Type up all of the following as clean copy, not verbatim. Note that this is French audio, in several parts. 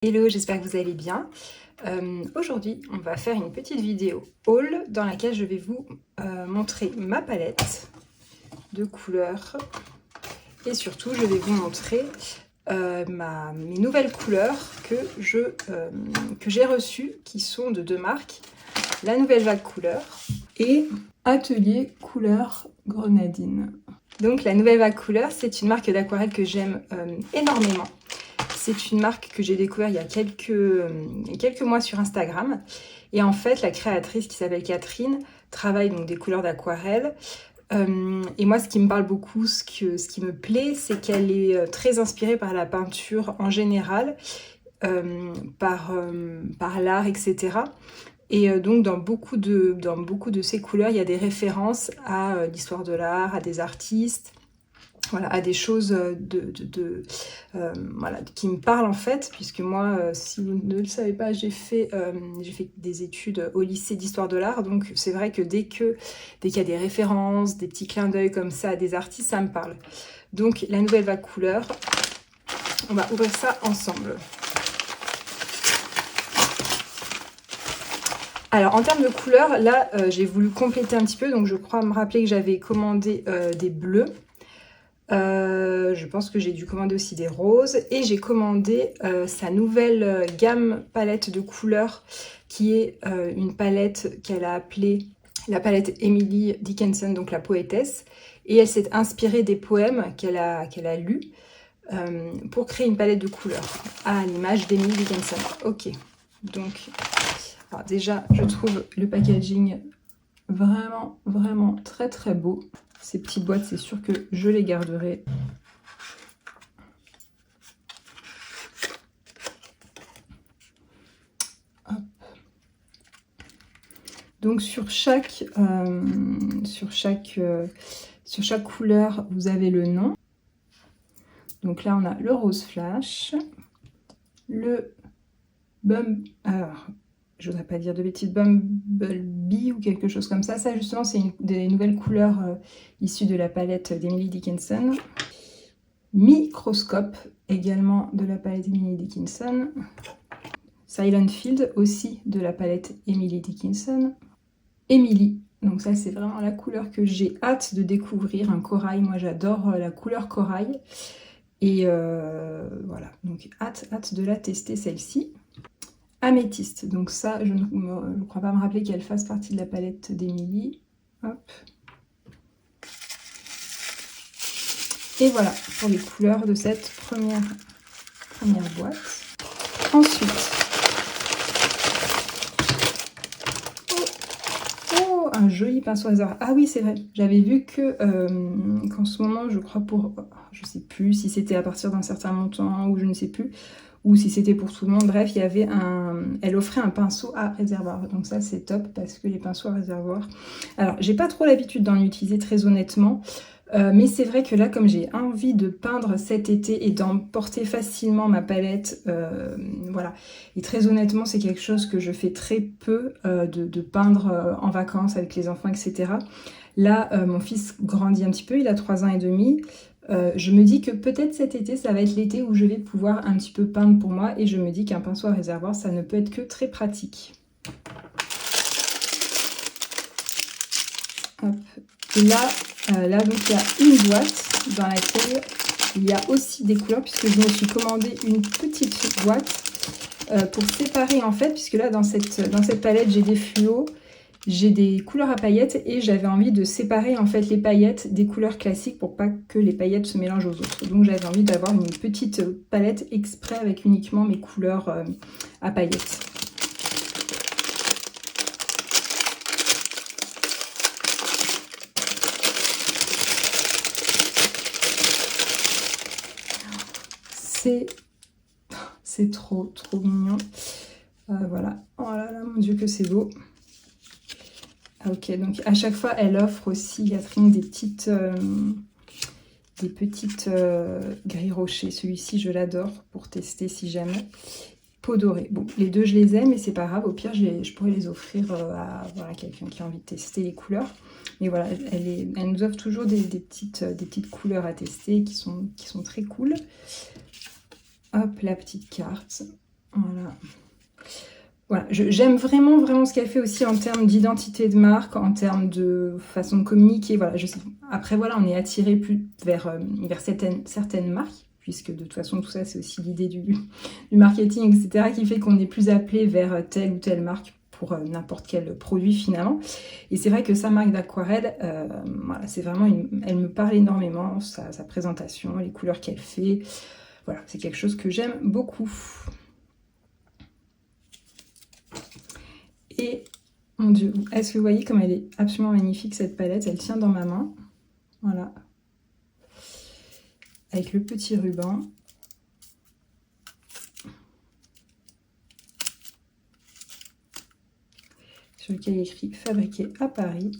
Hello, j'espère que vous allez bien. Aujourd'hui, on va faire une petite vidéo haul dans laquelle je vais vous montrer ma palette de couleurs et surtout, je vais vous montrer mes nouvelles couleurs que j'ai reçues, qui sont de deux marques, la Nouvelle Vague Couleur et Atelier Couleur Grenadine. Donc la Nouvelle Vague Couleur, c'est une marque d'aquarelle que j'aime énormément. C'est une marque que j'ai découvert il y a quelques mois sur Instagram. Et en fait, la créatrice qui s'appelle Catherine travaille donc des couleurs d'aquarelle. Et moi, ce qui me parle beaucoup, ce qui me plaît, c'est qu'elle est très inspirée par la peinture en général, par l'art, etc. Et donc, dans beaucoup de ces couleurs, il y a des références à l'histoire de l'art, à des artistes. Voilà, à des choses voilà, qui me parlent en fait, puisque moi, si vous ne le savez pas, j'ai fait des études au lycée d'histoire de l'art, donc c'est vrai que dès qu'il y a des références, des petits clins d'œil comme ça à des artistes, ça me parle. Donc la Nouvelle Vague Couleur, on va ouvrir ça ensemble. Alors en termes de couleurs, là j'ai voulu compléter un petit peu, donc je crois me rappeler que j'avais commandé des bleus. Je pense que j'ai dû commander aussi des roses et j'ai commandé sa nouvelle gamme palette de couleurs qui est une palette qu'elle a appelée la palette Emily Dickinson, donc la poétesse, et elle s'est inspirée des poèmes qu'elle a lus pour créer une palette de couleurs à l'image d'Emily Dickinson. Ok, donc alors déjà je trouve le packaging vraiment très très beau. Ces petites boîtes, c'est sûr que je les garderai. Hop. Donc sur chaque couleur, vous avez le nom. Donc là, on a le rose flash, le je voudrais pas dire de bêtises, Bumblebee ou quelque chose comme ça. Ça, justement, c'est des nouvelles couleurs issues de la palette d'Emily Dickinson. Microscope, également de la palette Emily Dickinson. Silent Field, aussi de la palette Emily Dickinson. Emily, donc ça, c'est vraiment la couleur que j'ai hâte de découvrir, un corail. Moi, j'adore la couleur corail. Et voilà, donc hâte de la tester, celle-ci. Améthyste, donc ça, je ne crois pas me rappeler qu'elle fasse partie de la palette d'Emily. Hop. Et voilà pour les couleurs de cette première boîte. Ensuite, un joli pinceau réservoir. Ah oui, c'est vrai, j'avais vu que qu'en ce moment, je crois je sais plus si c'était à partir d'un certain montant ou je ne sais plus, ou si c'était pour tout le monde, bref, il y avait elle offrait un pinceau à réservoir, donc ça c'est top parce que les pinceaux à réservoir, alors j'ai pas trop l'habitude d'en utiliser très honnêtement, mais c'est vrai que là, comme j'ai envie de peindre cet été et d'emporter facilement ma palette, voilà, et très honnêtement c'est quelque chose que je fais très peu, de peindre en vacances avec les enfants, etc. Là, mon fils grandit un petit peu, il a 3 ans et demi. Je me dis que peut-être cet été, ça va être l'été où je vais pouvoir un petit peu peindre pour moi, et je me dis qu'un pinceau à réservoir, ça ne peut être que très pratique. Hop. Et là donc il y a une boîte dans laquelle il y a aussi des couleurs, puisque je me suis commandé une petite boîte pour séparer en fait, puisque là dans cette palette j'ai des fluos, j'ai des couleurs à paillettes et j'avais envie de séparer en fait les paillettes des couleurs classiques pour pas que les paillettes se mélangent aux autres. Donc j'avais envie d'avoir une petite palette exprès avec uniquement mes couleurs à paillettes. C'est trop mignon. Voilà. Oh là là, mon Dieu que c'est beau. Ok, donc à chaque fois, elle offre aussi, Catherine, des petites gris rochers. Celui-ci, je l'adore pour tester si jamais. Peau dorée. Bon, les deux, je les aime, mais c'est pas grave. Au pire, je pourrais les offrir à voilà, quelqu'un qui a envie de tester les couleurs. Mais voilà, elle nous offre toujours des petites couleurs à tester qui sont très cool. Hop, la petite carte. Voilà. Voilà, j'aime vraiment ce qu'elle fait aussi en termes d'identité de marque, en termes de façon de communiquer. Voilà, je sais. Après, voilà, on est attiré plus vers certaines marques, puisque de toute façon, tout ça, c'est aussi l'idée du marketing, etc., qui fait qu'on est plus appelé vers telle ou telle marque pour n'importe quel produit finalement. Et c'est vrai que sa marque d'aquarelle, voilà, c'est vraiment elle me parle énormément, sa présentation, les couleurs qu'elle fait. Voilà, c'est quelque chose que j'aime beaucoup. Et mon Dieu, est-ce que vous voyez comme elle est absolument magnifique cette palette? Elle tient dans ma main. Voilà. Avec le petit ruban. Sur lequel il est écrit fabriqué à Paris.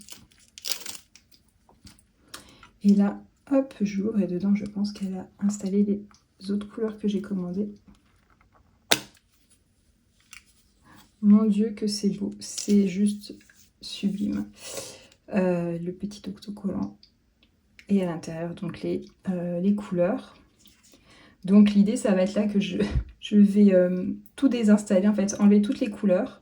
Et là, hop, j'ouvre et dedans, je pense qu'elle a installé les autres couleurs que j'ai commandées. Mon Dieu, que c'est beau. C'est juste sublime. Le petit autocollant. Et à l'intérieur, donc les couleurs. Donc l'idée, ça va être là que je vais tout désinstaller, en fait, enlever toutes les couleurs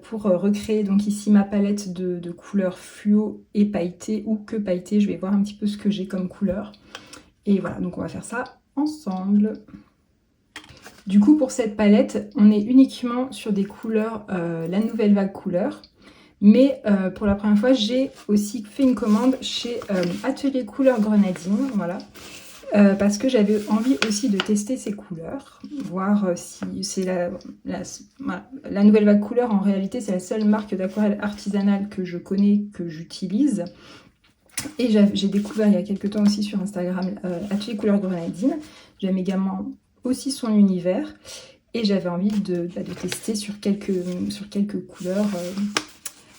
pour recréer donc ici ma palette de couleurs fluo et pailletées ou que pailletées. Je vais voir un petit peu ce que j'ai comme couleur. Et voilà, donc on va faire ça ensemble. Du coup, pour cette palette, on est uniquement sur des couleurs, la nouvelle vague couleur. Mais pour la première fois, j'ai aussi fait une commande chez Atelier Couleurs Grenadine, voilà. Parce que j'avais envie aussi de tester ces couleurs, voir si c'est la nouvelle vague couleur. En réalité, c'est la seule marque d'aquarelle artisanale que je connais, que j'utilise. Et j'ai découvert il y a quelques temps aussi sur Instagram Atelier Couleurs Grenadine. J'aime également aussi son univers. Et j'avais envie de tester sur quelques couleurs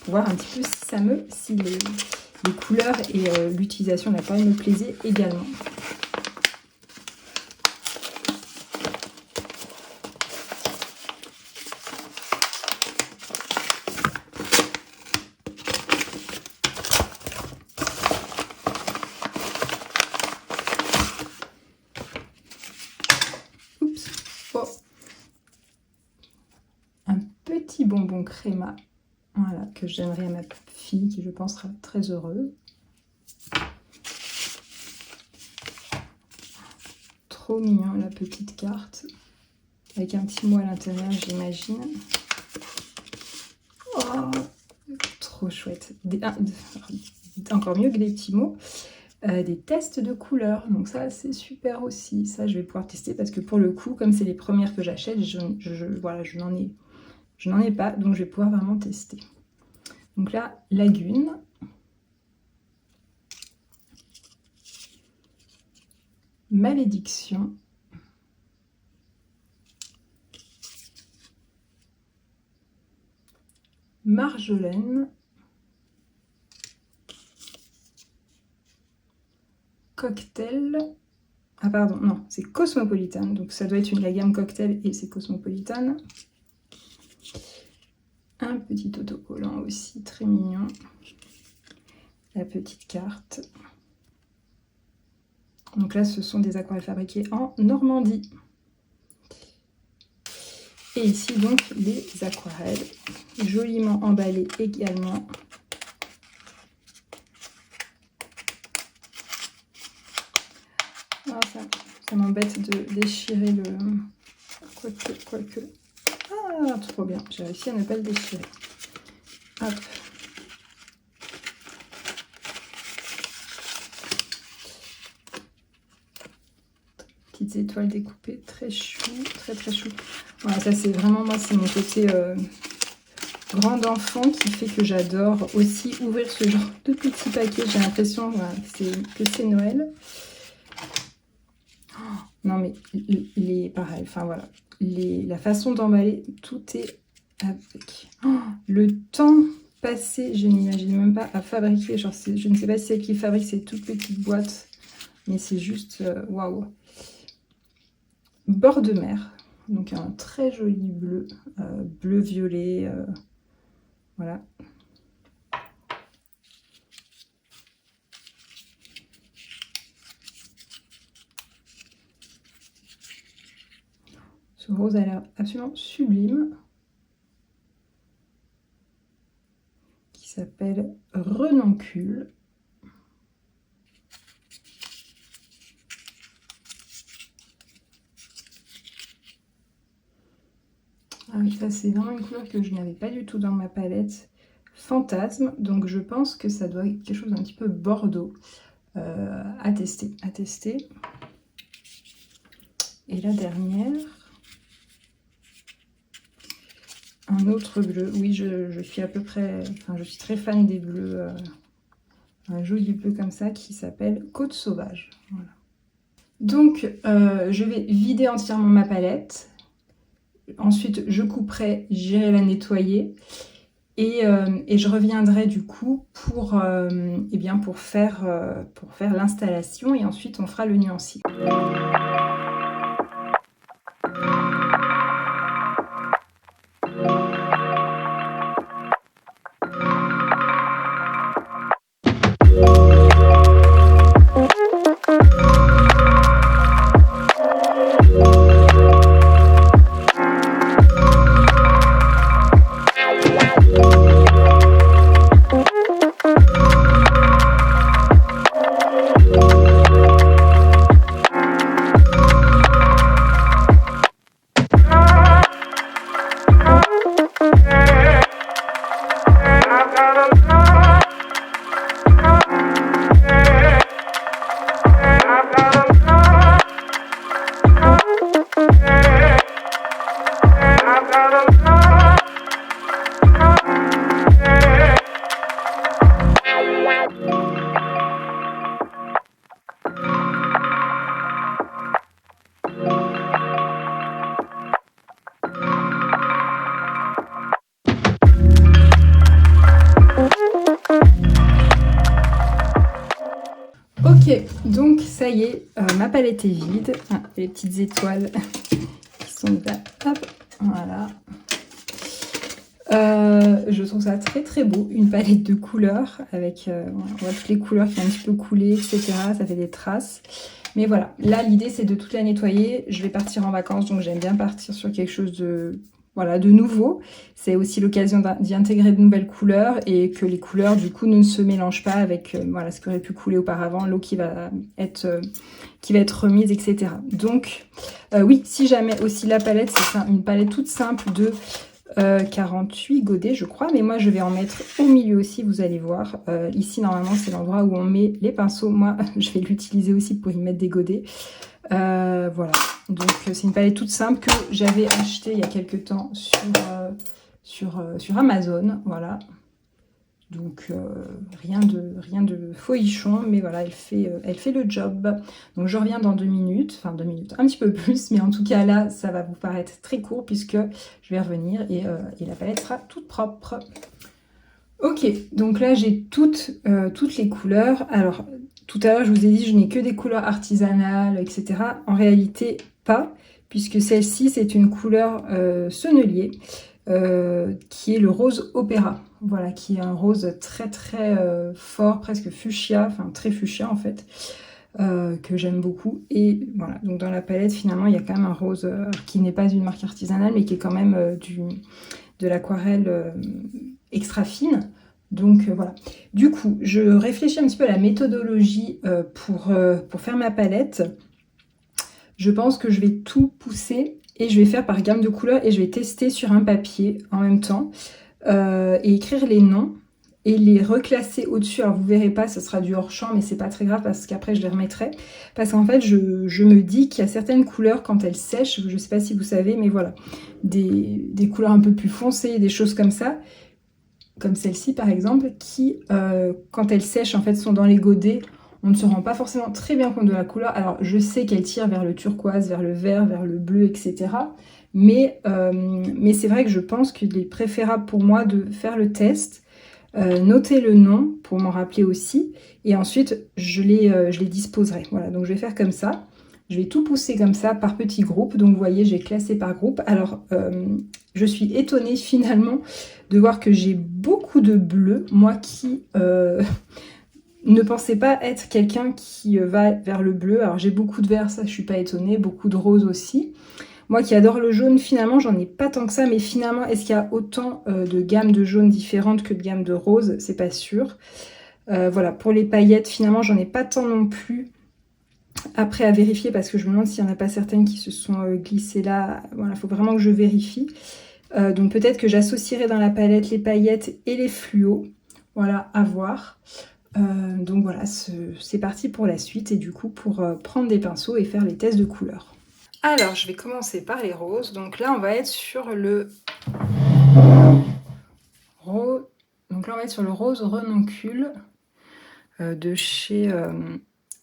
pour voir un petit peu si les couleurs et l'utilisation de l'aquarelle me plaisaient également. Petit bonbon créma, voilà, que j'aimerais à ma fille qui je pense sera très heureuse. Trop mignon la petite carte avec un petit mot à l'intérieur, j'imagine. Oh, trop chouette. Encore mieux que des petits mots. Des tests de couleurs, donc ça c'est super aussi. Ça je vais pouvoir tester parce que pour le coup, comme c'est les premières que j'achète, voilà, je n'en ai pas, donc je vais pouvoir vraiment tester. Donc là, Lagune. Malédiction. Marjolaine. Cocktail. Ah pardon, non, c'est Cosmopolitan. Donc ça doit être la gamme Cocktail et c'est Cosmopolitan. Un petit autocollant aussi, très mignon. La petite carte. Donc là, ce sont des aquarelles fabriquées en Normandie. Et ici, donc, les aquarelles, joliment emballées également. Ah, ça m'embête de déchirer le... Quoique. Ah, trop bien. J'ai réussi à ne pas le déchirer. Hop. Petites étoiles découpées, très chou, très chou. Voilà, ça c'est vraiment moi, c'est mon côté grand enfant qui fait que j'adore aussi ouvrir ce genre de petits paquets. J'ai l'impression voilà, que c'est Noël. Oh, non mais pareil, enfin voilà, la façon d'emballer, tout est avec. Oh, le temps passé, je n'imagine même pas à fabriquer. Genre, je ne sais pas si c'est qui fabrique ces toutes petites boîtes, mais c'est juste waouh. Bord de mer, donc un très joli bleu, bleu-violet, voilà. Ce rose a l'air absolument sublime. Qui s'appelle Renoncule. Ah oui, ça c'est vraiment une couleur que je n'avais pas du tout dans ma palette. Fantasme, donc je pense que ça doit être quelque chose d'un petit peu bordeaux. À tester, à tester. Et la dernière, un autre bleu. Oui, je suis à peu près, enfin je suis très fan des bleus, un joli bleu comme ça qui s'appelle Côte Sauvage. Voilà. Donc je vais vider entièrement ma palette. Ensuite je couperai, j'irai la nettoyer. Et je reviendrai du coup pour faire l'installation et ensuite on fera le nuancier. Ok, donc ça y est, ma palette est vide. Ah, les petites étoiles qui sont là. Hop, voilà. Je trouve ça très très beau, une palette de couleurs avec on voit toutes les couleurs qui ont un petit peu coulé, etc. Ça fait des traces. Mais voilà, là l'idée c'est de toute la nettoyer. Je vais partir en vacances, donc j'aime bien partir sur quelque chose de, voilà, de nouveau. C'est aussi l'occasion d'y intégrer de nouvelles couleurs et que les couleurs du coup ne se mélangent pas avec voilà, ce qui aurait pu couler auparavant, l'eau qui va être remise, etc. Donc oui, si jamais aussi la palette, c'est une palette toute simple de 48 godets je crois, mais moi je vais en mettre au milieu aussi, vous allez voir. Ici normalement c'est l'endroit où on met les pinceaux, moi je vais l'utiliser aussi pour y mettre des godets. Voilà, donc c'est une palette toute simple que j'avais achetée il y a quelques temps sur Amazon, voilà. Donc rien de folichon, mais voilà, elle fait le job. Donc je reviens dans 2 minutes, enfin 2 minutes, un petit peu plus, mais en tout cas là, ça va vous paraître très court puisque je vais revenir et la palette sera toute propre. Ok, donc là j'ai toutes les couleurs. Alors tout à l'heure je vous ai dit je n'ai que des couleurs artisanales, etc. En réalité pas, puisque celle-ci c'est une couleur sennelier. Qui est le rose opéra, voilà, qui est un rose très très fort, presque fuchsia, enfin très fuchsia en fait, que j'aime beaucoup. Et voilà, donc dans la palette finalement il y a quand même un rose qui n'est pas une marque artisanale mais qui est quand même de l'aquarelle extra fine. Donc voilà, du coup je réfléchis un petit peu à la méthodologie pour faire ma palette. Je pense que je vais tout pousser et je vais faire par gamme de couleurs et je vais tester sur un papier en même temps et écrire les noms et les reclasser au-dessus. Alors vous verrez pas, ce sera du hors champ, mais c'est pas très grave parce qu'après je les remettrai. Parce qu'en fait je me dis qu'il y a certaines couleurs quand elles sèchent, je sais pas si vous savez, mais voilà, des couleurs un peu plus foncées, des choses comme ça, comme celle-ci par exemple, qui quand elles sèchent en fait sont dans les godets. On ne se rend pas forcément très bien compte de la couleur. Alors, je sais qu'elle tire vers le turquoise, vers le vert, vers le bleu, etc. Mais c'est vrai que je pense qu'il est préférable pour moi de faire le test, noter le nom pour m'en rappeler aussi. Et ensuite, je les disposerai. Voilà, donc je vais faire comme ça. Je vais tout pousser comme ça par petits groupes. Donc, vous voyez, j'ai classé par groupe. Alors, je suis étonnée finalement de voir que j'ai beaucoup de bleu. Moi qui... ne pensez pas être quelqu'un qui va vers le bleu. Alors j'ai beaucoup de vert, ça je suis pas étonnée, beaucoup de rose aussi. Moi qui adore le jaune, finalement, j'en ai pas tant que ça, mais finalement, est-ce qu'il y a autant de gammes de jaune différentes que de gammes de rose? C'est pas sûr. Voilà, pour les paillettes, finalement, j'en ai pas tant non plus. Après, à vérifier, parce que je me demande s'il n'y en a pas certaines qui se sont glissées là. Voilà, il faut vraiment que je vérifie. Donc peut-être que j'associerai dans la palette les paillettes et les fluos. Voilà, à voir. Donc voilà, c'est parti pour la suite et du coup pour prendre des pinceaux et faire les tests de couleurs. Alors, je vais commencer par les roses. Donc là, on va être sur le rose. Donc là, on va être sur le rose renoncule de chez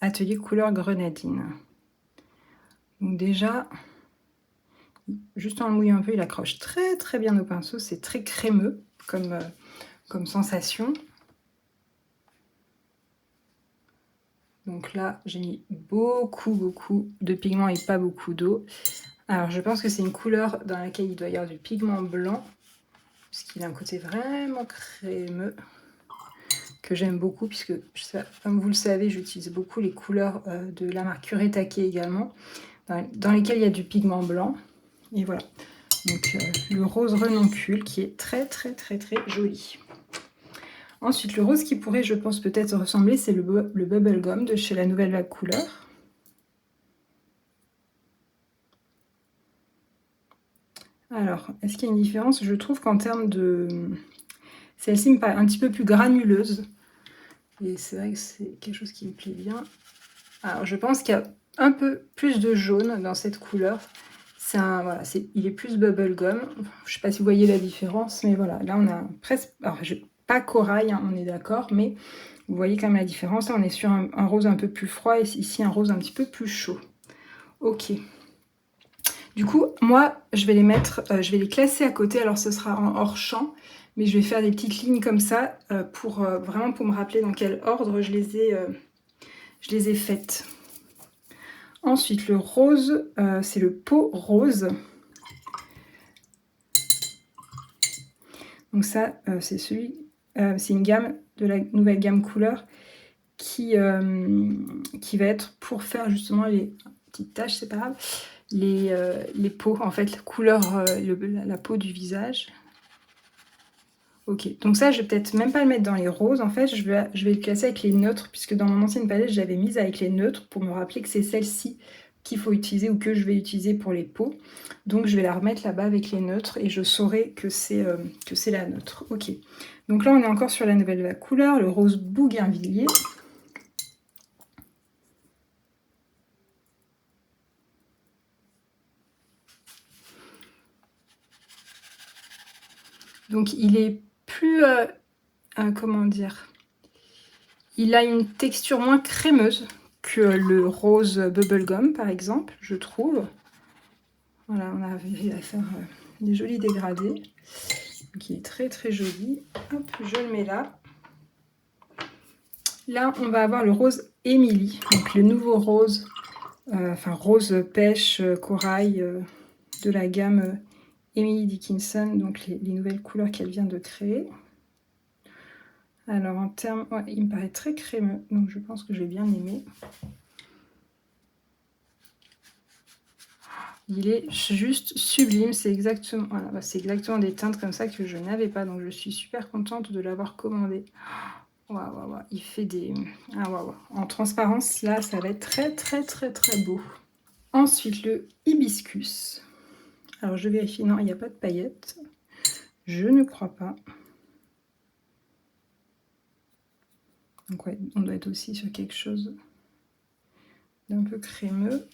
Atelier Couleur Grenadine. Donc déjà, juste en le mouillant un peu, il accroche très très bien au pinceau. C'est très crémeux comme sensation. Donc là, j'ai mis beaucoup de pigments et pas beaucoup d'eau. Alors, je pense que c'est une couleur dans laquelle il doit y avoir du pigment blanc, puisqu'il a un côté vraiment crémeux, que j'aime beaucoup, puisque, comme vous le savez, j'utilise beaucoup les couleurs de la marque Kuretake également, dans lesquelles il y a du pigment blanc. Et voilà. Donc, le rose renoncule, qui est très joli. Ensuite, le rose qui pourrait, je pense, peut-être ressembler, c'est le Bubblegum de chez la Nouvelle Vague Couleur. Alors, est-ce qu'il y a une différence? Je trouve qu'en termes de... Celle-ci me paraît un petit peu plus granuleuse. Et c'est vrai que c'est quelque chose qui me plaît bien. Alors, je pense qu'il y a un peu plus de jaune dans cette couleur. Voilà, il est plus bubblegum. Je ne sais pas si vous voyez la différence, mais voilà. Là, on a presque... Alors, pas corail, hein, on est d'accord, mais vous voyez quand même la différence. Là, on est sur un rose un peu plus froid et ici, un rose un petit peu plus chaud. Ok. Du coup, moi, je vais les mettre, je vais les classer à côté. Alors, ce sera en hors champ, mais je vais faire des petites lignes comme ça vraiment pour me rappeler dans quel ordre je les ai faites. Ensuite, le rose, c'est le pot rose. Donc ça, c'est une gamme de la nouvelle gamme couleur qui va être pour faire justement les petites taches, c'est pas grave. Les peaux, en fait, la couleur, la peau du visage. Ok, donc ça, je vais peut-être même pas le mettre dans les roses. En fait, je vais le classer avec les neutres, puisque dans mon ancienne palette, j'avais mise avec les neutres pour me rappeler que c'est celle-ci qu'il faut utiliser ou que je vais utiliser pour les peaux. Donc, je vais la remettre là-bas avec les neutres et je saurai que c'est la neutre. Ok, donc là, on est encore sur la nouvelle vague couleur, le rose bougainvillier. Donc, il est plus... comment dire? Il a une texture moins crémeuse que le rose bubblegum, par exemple, je trouve. Voilà, on a réussi à faire des jolis dégradés. Donc, il est très joli. Hop, je le mets là. Là, on va avoir le rose Emily, donc le nouveau rose, rose pêche, corail de la gamme Emily Dickinson, donc les nouvelles couleurs qu'elle vient de créer. Alors en termes, ouais, il me paraît très crémeux, donc je pense que je vais bien aimer. Il est juste sublime, c'est exactement, voilà, c'est exactement des teintes comme ça que je n'avais pas, donc je suis super contente de l'avoir commandé. Waouh, il fait des... Ah, waouh. En transparence, là, ça va être très beau. Ensuite, le hibiscus. Alors, je vérifie. Non, il n'y a pas de paillettes. Je ne crois pas. Donc, ouais, on doit être aussi sur quelque chose d'un peu crémeux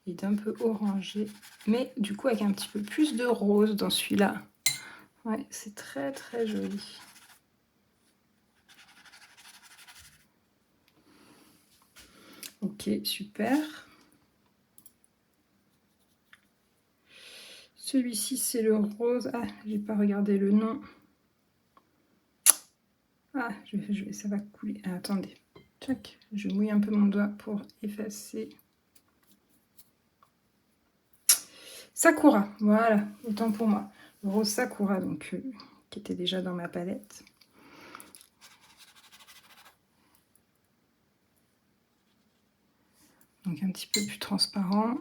et d'un peu orangé. Mais du coup, avec un petit peu plus de rose dans celui-là. Ouais, c'est très joli. Ok, super. Celui-ci, c'est le rose. Ah, j'ai pas regardé le nom. Ah, ça va couler. Ah, attendez. Tac, je mouille un peu mon doigt pour effacer. Sakura, voilà, autant pour moi. Le rose Sakura, donc, qui était déjà dans ma palette. Donc un petit peu plus transparent.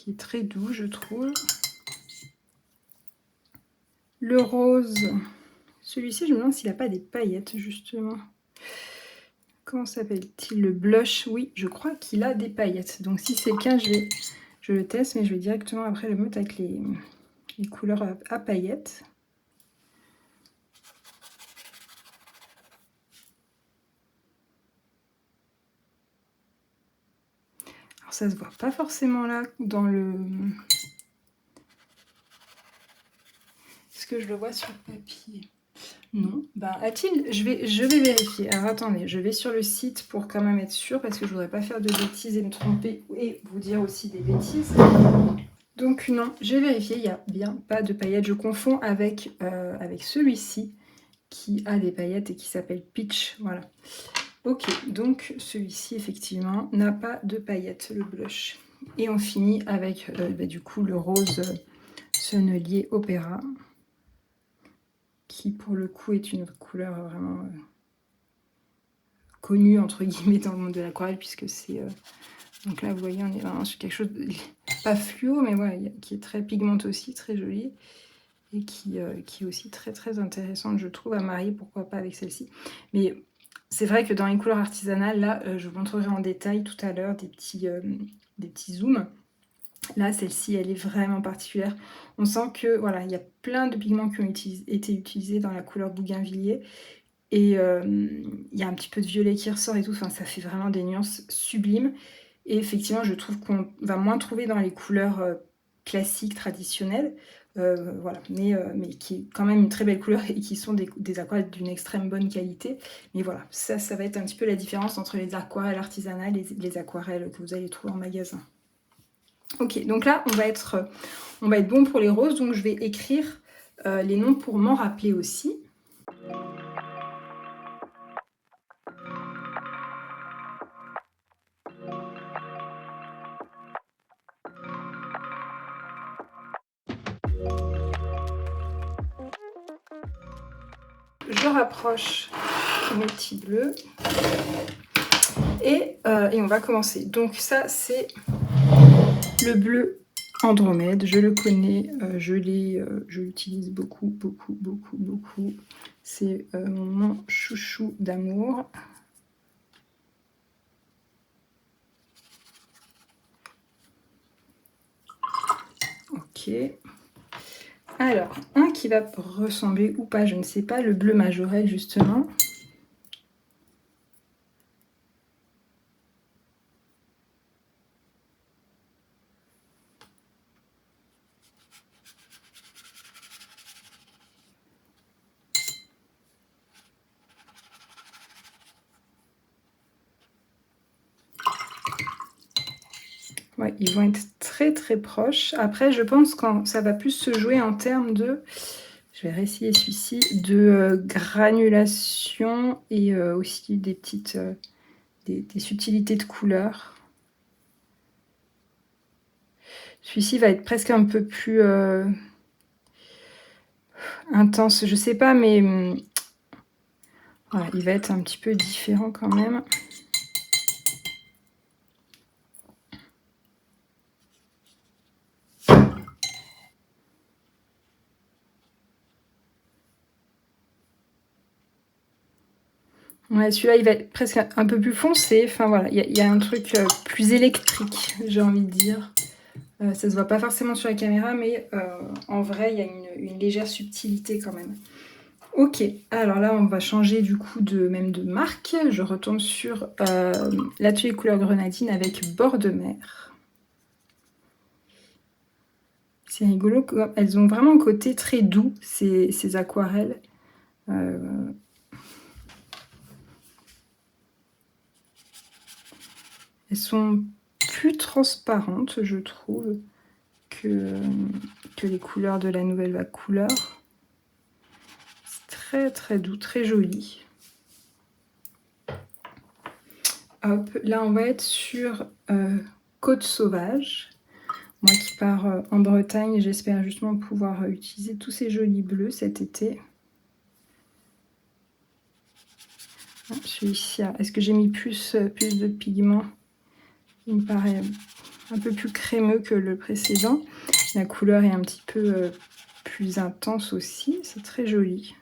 qui est très doux, je trouve. Le rose, celui-ci, je me demande s'il n'a pas des paillettes, justement. Comment s'appelle-t-il? Le blush, oui, je crois qu'il a des paillettes. Donc si c'est le cas, je le teste, mais je vais directement après le mettre avec les couleurs à paillettes. Alors ça se voit pas forcément là dans le... Est-ce que je le vois sur le papier? Non. Ben, a-t-il... Je vais vérifier. Alors attendez, je vais sur le site pour quand même être sûre, parce que je voudrais pas faire de bêtises et me tromper et vous dire aussi des bêtises. Donc non, j'ai vérifié, il n'y a bien pas de paillettes. Je confonds avec celui-ci qui a des paillettes et qui s'appelle Peach. Voilà. Ok, donc celui-ci effectivement n'a pas de paillettes, le blush. Et on finit avec du coup le rose Sennelier Opéra, qui pour le coup est une couleur vraiment connue entre guillemets dans le monde de l'aquarelle, puisque c'est... donc là vous voyez, on est vraiment sur quelque chose de, pas fluo, mais voilà, qui est très pigmenté aussi, très joli. Et qui est aussi très très intéressante, je trouve, à marier, pourquoi pas avec celle-ci. Mais c'est vrai que dans les couleurs artisanales, là, je vous montrerai en détail tout à l'heure des petits zooms. Là, celle-ci, elle est vraiment particulière. On sent que, voilà, il y a plein de pigments qui ont été utilisés dans la couleur bougainvillier. Et il y a un petit peu de violet qui ressort et tout. Enfin, ça fait vraiment des nuances sublimes. Et effectivement, je trouve qu'on va moins trouver dans les couleurs classiques, traditionnelles. Voilà, mais qui est quand même une très belle couleur et qui sont des aquarelles d'une extrême bonne qualité. Mais voilà, ça va être un petit peu la différence entre les aquarelles artisanales et les aquarelles que vous allez trouver en magasin. Ok, donc là, on va être bon pour les roses. Donc je vais écrire les noms pour m'en rappeler aussi. Je rapproche mes petits bleus et on va commencer. Donc ça, c'est le bleu Andromède. Je le connais, je l'utilise beaucoup, beaucoup, beaucoup, beaucoup. C'est mon chouchou d'amour. Ok. Alors, un qui va ressembler ou pas, je ne sais pas, le bleu Majorelle justement. Ouais, ils vont être très très proches. Après, je pense que ça va plus se jouer en termes de... Je vais réessayer celui-ci, de granulation et aussi des petites... des subtilités de couleurs. Celui-ci va être presque un peu plus intense, je sais pas, mais voilà, il va être un petit peu différent quand même. Ouais, celui-là, il va être presque un peu plus foncé. Enfin voilà, il y a un truc plus électrique, j'ai envie de dire. Ça se voit pas forcément sur la caméra, mais en vrai, il y a une légère subtilité quand même. Ok, alors là, on va changer du coup même de marque. Je retourne sur l'atelier couleur grenadine avec bord de mer. C'est rigolo, elles ont vraiment un côté très doux, ces aquarelles. Elles sont plus transparentes, je trouve, que les couleurs de la nouvelle vague couleur. C'est très très doux, très joli. Hop, là on va être sur Côte Sauvage. Moi qui pars en Bretagne, j'espère justement pouvoir utiliser tous ces jolis bleus cet été. Celui-ci, est-ce que j'ai mis plus de pigments? Il me paraît un peu plus crémeux que le précédent. La couleur est un petit peu plus intense aussi, c'est très joli.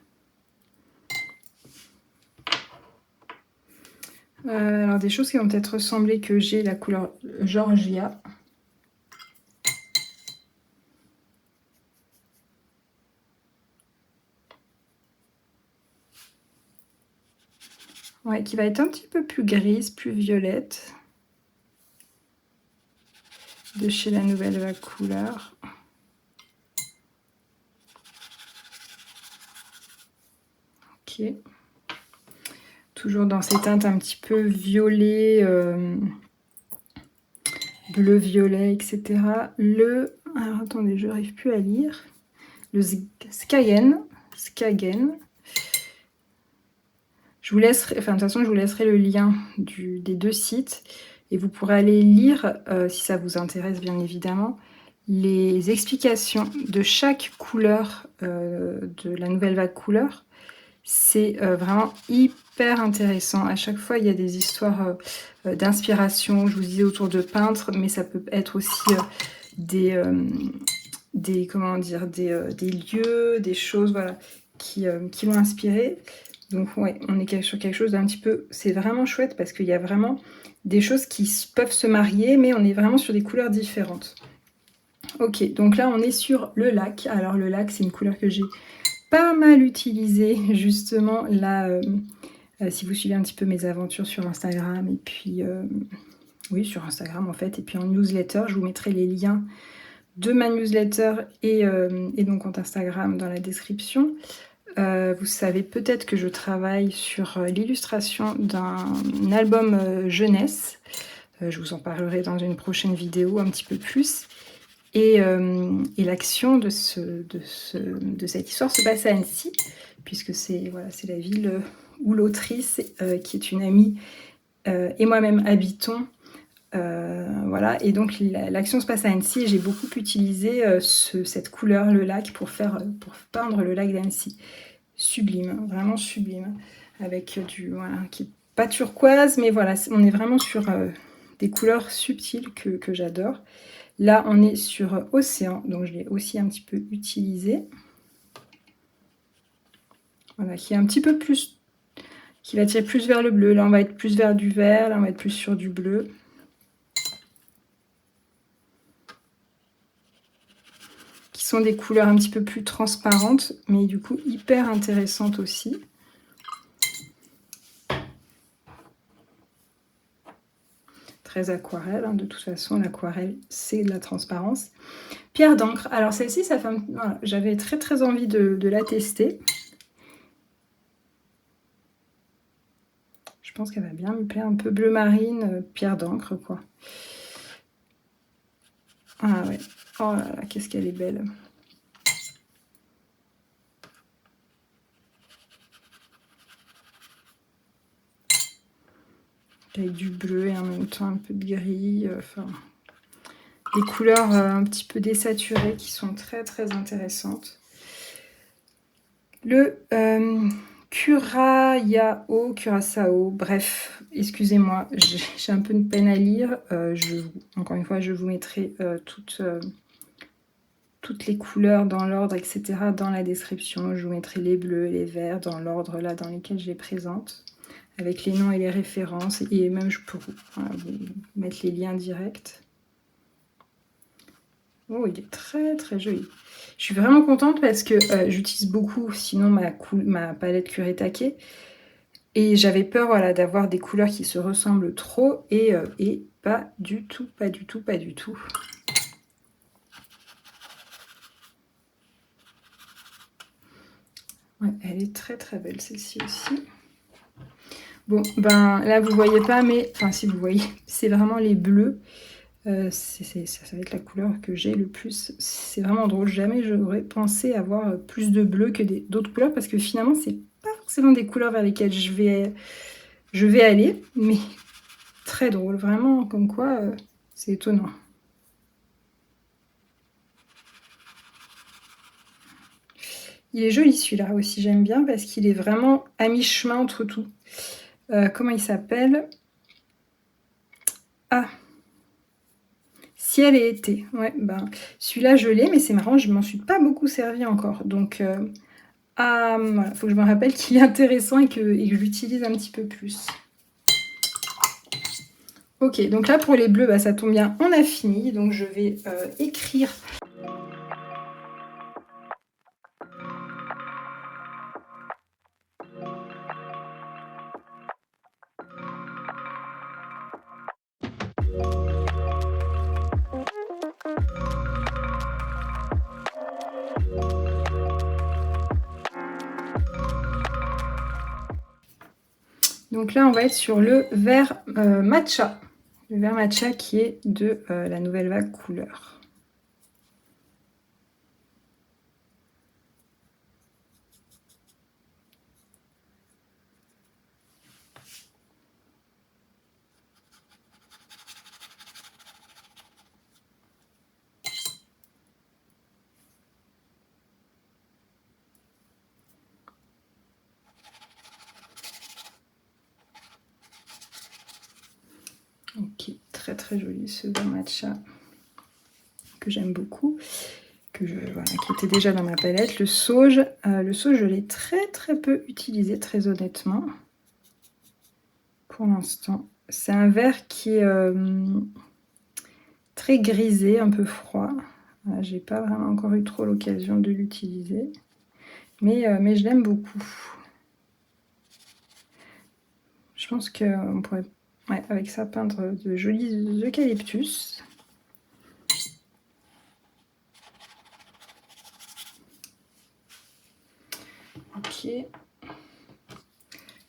Alors des choses qui vont peut-être ressembler, que j'ai la couleur Georgia. Ouais, qui va être un petit peu plus grise, plus violette. De chez la Nouvelle Vague Couleur. Ok. Toujours dans ces teintes un petit peu violet, bleu, violet, etc. Alors attendez, je n'arrive plus à lire. Le Skagen. Je vous laisserai, enfin de toute façon, je vous laisserai le lien des 2 sites. Et vous pourrez aller lire, si ça vous intéresse bien évidemment, les explications de chaque couleur de la Nouvelle Vague Couleur. C'est vraiment hyper intéressant. À chaque fois, il y a des histoires d'inspiration. Je vous disais autour de peintres, mais ça peut être aussi des lieux, des choses voilà, qui l'ont inspiré. Donc ouais, on est sur quelque chose d'un petit peu... C'est vraiment chouette parce qu'il y a vraiment des choses qui peuvent se marier, mais on est vraiment sur des couleurs différentes. Ok, donc là on est sur le lac. Alors le lac, c'est une couleur que j'ai pas mal utilisée justement là, si vous suivez un petit peu mes aventures sur Instagram, et puis oui, sur Instagram en fait, et puis en newsletter, je vous mettrai les liens de ma newsletter et donc compte Instagram dans la description. Vous savez peut-être que je travaille sur l'illustration d'un album jeunesse. Je vous en parlerai dans une prochaine vidéo un petit peu plus. Et l'action de cette histoire se passe à Annecy, puisque c'est voilà, la ville où l'autrice, qui est une amie, et moi-même habitons. Voilà, et donc l'action se passe à Annecy, et j'ai beaucoup utilisé cette couleur, le lac, pour peindre le lac d'Annecy. Sublime, vraiment sublime, avec voilà, qui est pas turquoise, mais voilà, on est vraiment sur des couleurs subtiles que j'adore. Là, on est sur Océan, donc je l'ai aussi un petit peu utilisé. Voilà, qui est un petit peu plus, qui va tirer plus vers le bleu. Là, on va être plus vers du vert, là, on va être plus sur du bleu. Qui sont des couleurs un petit peu plus transparentes, mais du coup hyper intéressantes aussi. Très aquarelle, hein. De toute façon, l'aquarelle, c'est de la transparence. Pierre d'encre. Alors celle-ci, ça fait voilà, j'avais très envie de la tester. Je pense qu'elle va bien me plaire, un peu bleu marine, pierre d'encre, quoi. Ah ouais, oh là là, qu'est-ce qu'elle est belle. Avec du bleu et en même temps un peu de gris, enfin... des couleurs un petit peu désaturées qui sont très intéressantes. Le Curaçao, bref, excusez-moi, j'ai un peu de peine à lire. Encore une fois, je vous mettrai toutes les couleurs dans l'ordre, etc. dans la description. Je vous mettrai les bleus, les verts dans l'ordre là dans lesquels je les présente, avec les noms et les références, et même je peux vous mettre les liens directs. Oh, il est très joli. Je suis vraiment contente parce que j'utilise beaucoup sinon ma palette Kuretake, et j'avais peur voilà, d'avoir des couleurs qui se ressemblent trop, et pas du tout. Ouais, elle est très belle celle-ci aussi. Bon, ben là vous voyez pas, mais enfin si vous voyez, c'est vraiment les bleus. Ça va être la couleur que j'ai le plus. C'est vraiment drôle. Jamais j'aurais pensé avoir plus de bleu que d'autres couleurs, parce que finalement c'est pas forcément des couleurs vers lesquelles je vais aller, mais très drôle, vraiment, comme quoi c'est étonnant. Il est joli celui-là aussi, j'aime bien parce qu'il est vraiment à mi-chemin entre tout. Comment il s'appelle? Ah, ciel et été. Ouais, ben, celui-là, je l'ai, mais c'est marrant, je m'en suis pas beaucoup servi encore. Donc, voilà, faut que je me rappelle qu'il est intéressant et que je l'utilise un petit peu plus. Ok, donc là, pour les bleus, bah, ça tombe bien, on a fini. Donc, je vais écrire. Donc là, on va être sur le vert matcha. Le vert matcha qui est de la nouvelle vague couleur. Ok, très très joli ce vert matcha que j'aime beaucoup, voilà, qui était déjà dans ma palette. Le sauge, je l'ai très très peu utilisé, très honnêtement, pour l'instant. C'est un vert qui est très grisé, un peu froid. Voilà, j'ai pas vraiment encore eu trop l'occasion de l'utiliser, mais je l'aime beaucoup. Je pense qu'on pourrait, ouais, avec ça, peindre de jolis eucalyptus. Ok.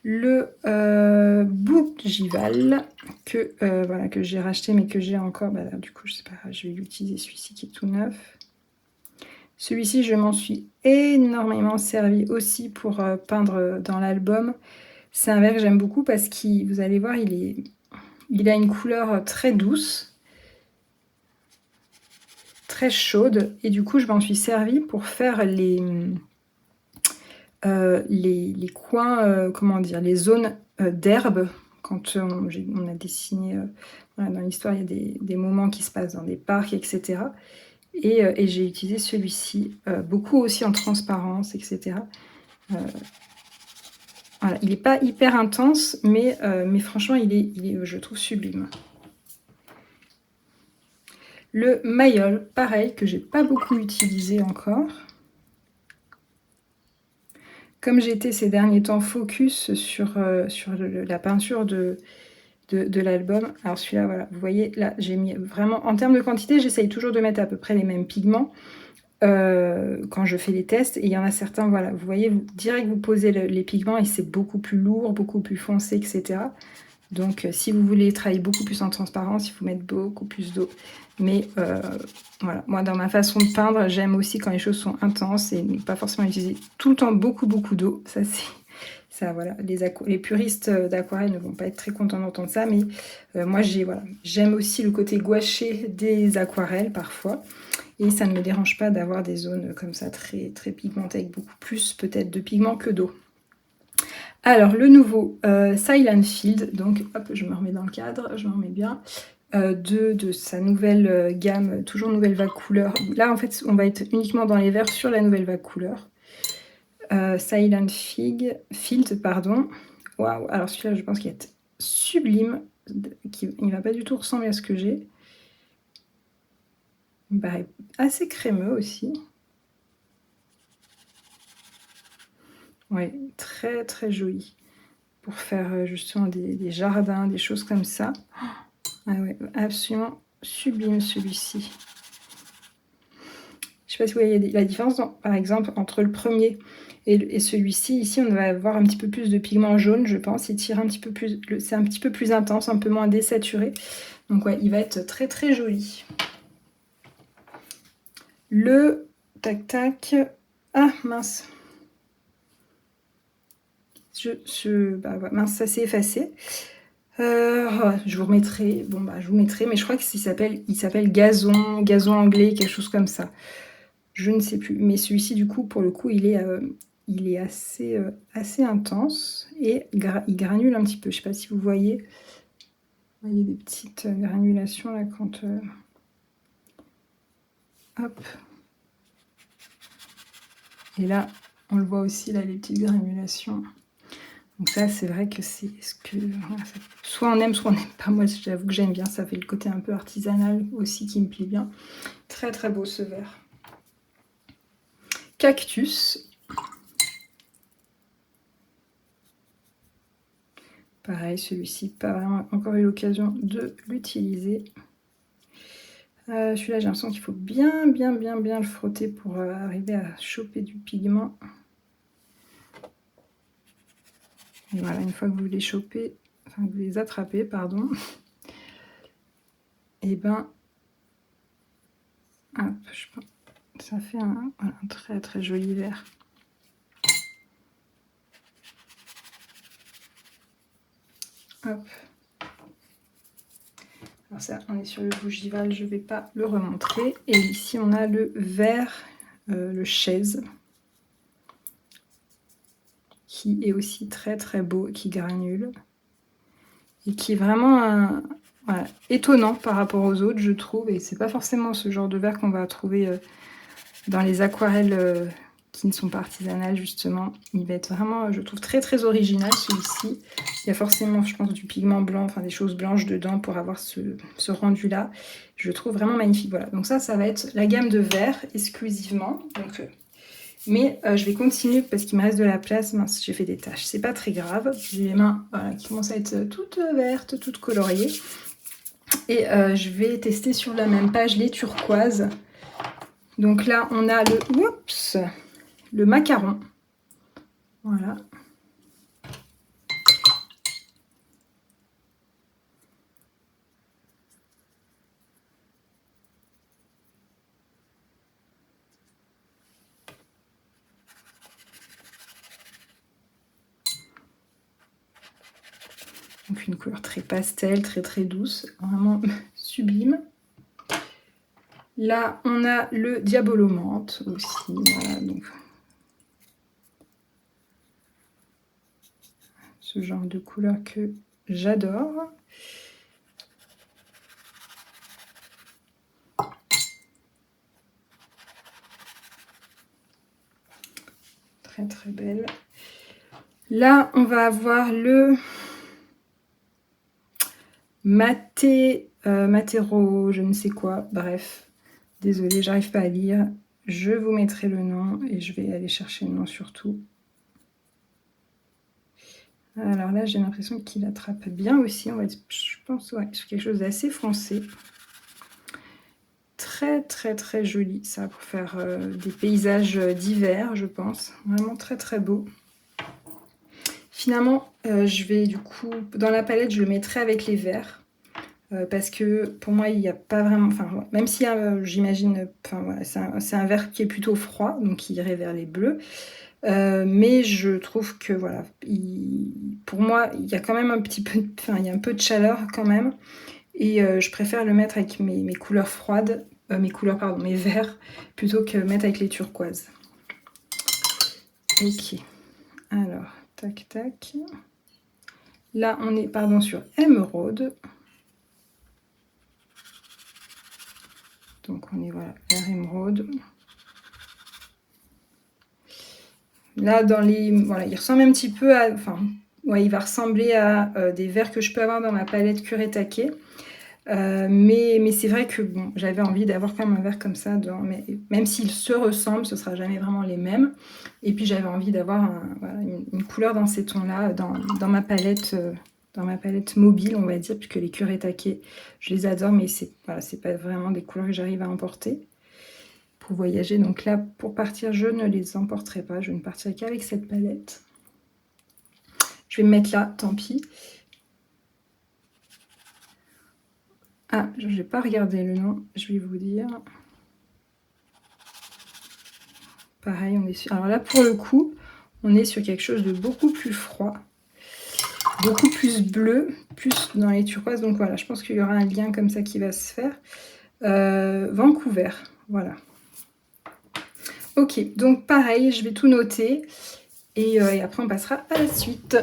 Le bougival que voilà, que j'ai racheté mais que j'ai encore. Bah, là, du coup, je sais pas, je vais l'utiliser celui-ci qui est tout neuf. Celui-ci, je m'en suis énormément servi aussi pour peindre dans l'album. C'est un vert que j'aime beaucoup parce qu'il, vous allez voir, il a une couleur très douce, très chaude, et du coup, je m'en suis servi pour faire les coins, comment dire, les zones d'herbe. Quand on a dessiné, voilà, dans l'histoire, il y a des moments qui se passent dans des parcs, etc. Et j'ai utilisé celui-ci, beaucoup aussi en transparence, etc. Voilà, il n'est pas hyper intense, mais franchement, il est, je trouve, sublime. Le mayol, pareil, que j'ai pas beaucoup utilisé encore. Comme j'étais ces derniers temps focus sur la peinture de l'album, alors celui-là, voilà, vous voyez, là, j'ai mis vraiment, en termes de quantité, j'essaye toujours de mettre à peu près les mêmes pigments quand je fais les tests, et il y en a certains, voilà, vous voyez, direct vous posez les pigments et c'est beaucoup plus lourd, beaucoup plus foncé, etc. Donc, si vous voulez travailler beaucoup plus en transparence, il faut mettre beaucoup plus d'eau. Mais voilà, moi, dans ma façon de peindre, j'aime aussi quand les choses sont intenses et ne pas forcément utiliser tout le temps beaucoup d'eau. Ça, c'est... Ça, voilà, les puristes d'aquarelle ne vont pas être très contents d'entendre ça, mais moi, j'aime aussi le côté gouaché des aquarelles, parfois. Et ça ne me dérange pas d'avoir des zones comme ça, très, très pigmentées, avec beaucoup plus, peut-être, de pigments que d'eau. Alors, le nouveau Silent Field, donc hop, je me remets dans le cadre, je me remets bien, de sa nouvelle gamme, toujours nouvelle vague couleur. Là, en fait, on va être uniquement dans les verts sur la nouvelle vague couleur. Silent Field, pardon. Waouh, alors celui-là, je pense qu'il est sublime, il ne va pas du tout ressembler à ce que j'ai. Il me paraît assez crémeux aussi. Ouais, très très joli. Pour faire justement des jardins, des choses comme ça. Ah ouais, absolument sublime celui-ci. Je ne sais pas si vous voyez la différence, par exemple, entre le premier et celui-ci. Ici, on va avoir un petit peu plus de pigment jaune, je pense. Il tire un petit peu plus, c'est un petit peu plus intense, un peu moins désaturé. Donc ouais, il va être très très joli. Le tac. Ah mince. Bah, ouais, mince, ça s'est effacé. Je vous remettrai, je vous mettrai, mais je crois qu'il s'appelle gazon anglais, quelque chose comme ça. Je ne sais plus, mais celui-ci, du coup, pour le coup, il est assez intense et il granule un petit peu. Je ne sais pas si vous voyez. Il y a des petites granulations là quand... Hop. Et là, on le voit aussi, là, les petites granulations. Donc ça, c'est vrai que c'est ce que... Voilà, soit on aime, soit on n'aime pas. Moi, j'avoue que j'aime bien. Ça fait le côté un peu artisanal aussi qui me plaît bien. Très, très beau ce verre. Cactus. Pareil, celui-ci, pas vraiment encore eu l'occasion de l'utiliser. Celui-là, j'ai l'impression qu'il faut bien le frotter pour arriver à choper du pigment. Et voilà, une fois que vous les chopez, enfin que vous les attrapez, pardon, et ben, hop, ça fait un très très joli verre. Hop. Alors ça, on est sur le bougival, je ne vais pas le remontrer. Et ici, on a le verre, le chaise, qui est aussi très très beau, qui granule. Et qui est vraiment voilà, étonnant par rapport aux autres, je trouve. Et c'est pas forcément ce genre de verre qu'on va trouver dans les aquarelles qui ne sont pas artisanales, justement. Il va être vraiment, je trouve, très très original, celui-ci. Il y a forcément, je pense, du pigment blanc, enfin des choses blanches dedans pour avoir ce rendu-là. Je le trouve vraiment magnifique. Voilà, donc ça va être la gamme de verres exclusivement. Donc, mais je vais continuer parce qu'il me reste de la place. Mince, j'ai fait des taches. C'est pas très grave. J'ai les mains voilà, qui commencent à être toutes vertes, toutes coloriées. Et je vais tester sur la même page les turquoises. Donc là, on a le macaron. Voilà. Donc une couleur très pastel, très très douce, vraiment sublime. Là, on a le diabolomante aussi. Voilà, donc ce genre de couleur que j'adore. Très très belle. Là, on va avoir le Matero, je ne sais quoi. Bref, désolée, j'arrive pas à lire. Je vous mettrai le nom et je vais aller chercher le nom surtout. Alors là, j'ai l'impression qu'il attrape bien aussi. On va dire, je pense, ouais, sur quelque chose d'assez foncé. Très, très, très joli, ça, pour faire des paysages d'hiver, je pense. Vraiment très, très beau. Finalement, je vais du coup, dans la palette, je le mettrai avec les verts. Parce que pour moi, il n'y a pas vraiment... Enfin, même si j'imagine... Enfin, voilà, c'est un vert qui est plutôt froid, donc qui irait vers les bleus. Mais je trouve que voilà, pour moi, il y a quand même un petit peu, enfin, il y a un peu de chaleur quand même, et je préfère le mettre avec mes couleurs froides, mes verts, plutôt que mettre avec les turquoises. Ok, alors, tac tac. Là, on est, sur émeraude. Donc on est voilà, vers émeraude. Là, voilà, il ressemble un petit peu à... Enfin, ouais, il va ressembler à des verres que je peux avoir dans ma palette Kuretake. Mais c'est vrai que bon, j'avais envie d'avoir quand même un verre comme ça. Mais même s'ils se ressemblent, ce ne sera jamais vraiment les mêmes. Et puis j'avais envie d'avoir voilà, une couleur dans ces tons-là, dans ma palette mobile, on va dire, puisque les Kuretake, je les adore, mais voilà, c'est pas vraiment des couleurs que j'arrive à emporter pour voyager. Donc là, pour partir, je ne les emporterai pas. Je ne partirai qu'avec cette palette. Je vais me mettre là, tant pis. Ah, je n'ai pas regardé le nom, je vais vous dire. Pareil, on est sur... Alors là, pour le coup, on est sur quelque chose de beaucoup plus froid. Beaucoup plus bleu, plus dans les turquoises. Donc voilà, je pense qu'il y aura un lien comme ça qui va se faire. Vancouver, voilà. Ok, donc pareil, je vais tout noter. Et après, on passera à la suite.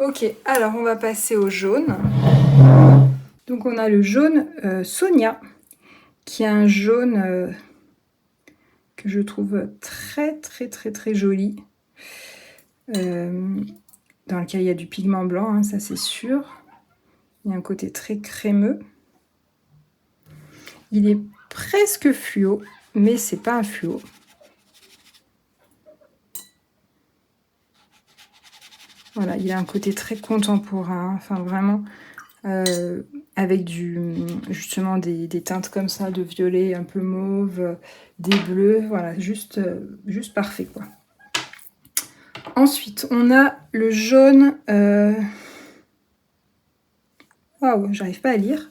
Ok, alors on va passer au jaune. Donc on a le jaune Sonia, qui est un jaune que je trouve très joli, dans lequel il y a du pigment blanc, hein, ça c'est sûr. Il y a un côté très crémeux. Il est presque fluo, mais c'est pas un fluo. Voilà, il a un côté très contemporain, enfin vraiment avec justement des teintes comme ça, de violet, un peu mauve, des bleus, voilà, juste parfait quoi. Ensuite, on a le jaune. Waouh, j'arrive pas à lire.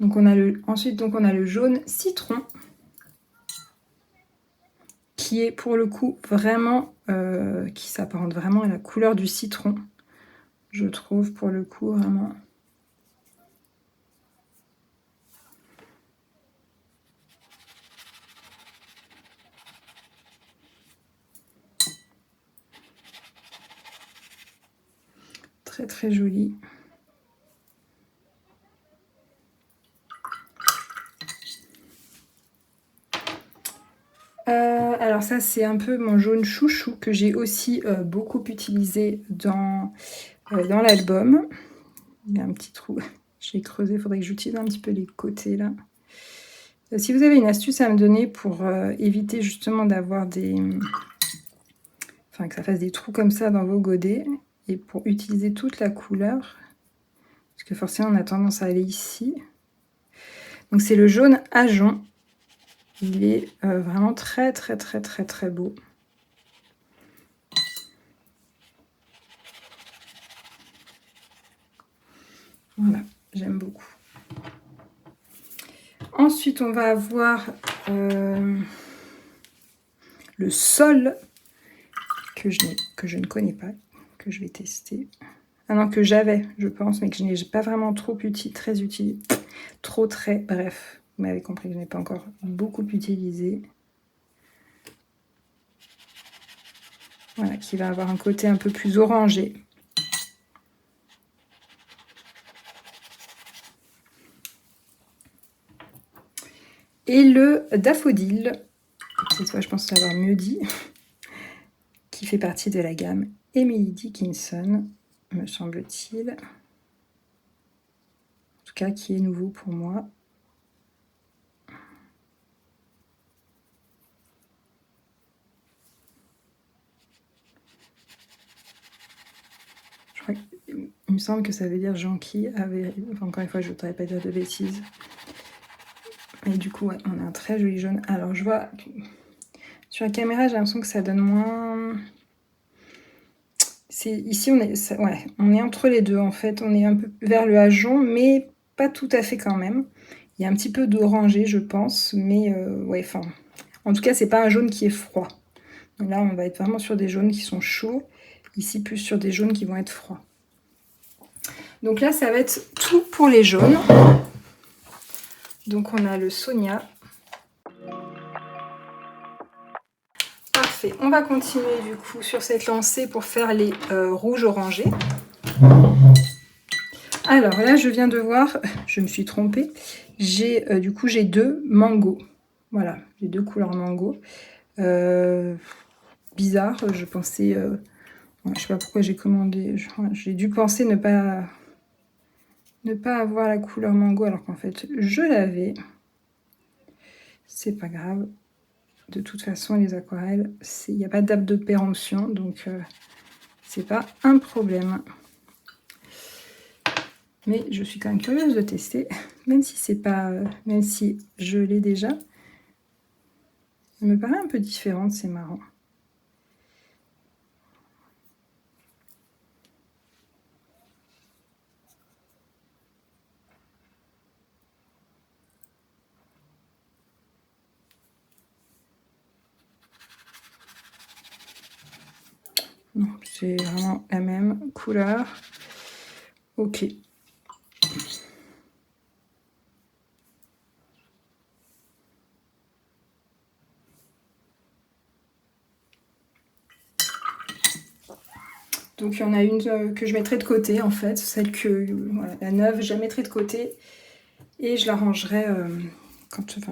Donc ensuite, on a le jaune citron, qui est pour le coup vraiment, qui s'apparente vraiment à la couleur du citron, je trouve pour le coup vraiment. Très joli. Alors ça c'est un peu mon jaune chouchou que j'ai aussi beaucoup utilisé dans l'album. Il y a un petit trou, j'ai creusé, il faudrait que j'utilise un petit peu les côtés là. Si vous avez une astuce à me donner pour éviter justement d'avoir enfin que ça fasse des trous comme ça dans vos godets, et pour utiliser toute la couleur, parce que forcément on a tendance à aller ici. Donc c'est le jaune ajon. Il est vraiment très beau. Voilà, j'aime beaucoup. Ensuite, on va avoir le sol que je ne connais pas, que je vais tester. Ah non, que j'avais, je pense, mais que je n'ai pas vraiment très utilisé. Bref, vous m'avez compris que je n'ai pas encore beaucoup utilisé. Voilà, qui va avoir un côté un peu plus orangé. Et le daffodil, cette fois je pense l'avoir mieux dit, qui fait partie de la gamme Emily Dickinson, me semble-t-il. En tout cas, qui est nouveau pour moi. Je crois qu'il me semble que ça veut dire jonquille. Enfin, encore une fois, je ne voudrais pas dire de bêtises. Et du coup, ouais, on a un très joli jaune. Alors, je vois sur la caméra, j'ai l'impression que ça donne moins. Ici, on est entre les deux en fait. On est un peu vers le ajon, mais pas tout à fait quand même. Il y a un petit peu d'orangé, je pense, mais ouais, enfin. En tout cas, c'est pas un jaune qui est froid. Donc là, on va être vraiment sur des jaunes qui sont chauds. Ici, plus sur des jaunes qui vont être froids. Donc là, ça va être tout pour les jaunes. Donc on a le Sonia. Parfait. On va continuer du coup sur cette lancée pour faire les rouges orangés. Alors là, je viens de voir, je me suis trompée. Du coup, j'ai deux mango. Voilà, j'ai deux couleurs mango. Bizarre, je pensais... je sais pas pourquoi j'ai commandé. J'ai dû penser ne pas avoir la couleur mango alors qu'en fait, je l'avais. C'est pas grave. De toute façon, les aquarelles, il n'y a pas de date de péremption, donc c'est pas un problème. Mais je suis quand même curieuse de tester, même si c'est pas, même si je l'ai déjà. Elle me paraît un peu différente, c'est marrant. Non, c'est vraiment la même couleur. Ok. Donc il y en a une que je mettrai de côté en fait, celle que, voilà, la neuve, je la mettrai de côté et je la rangerai,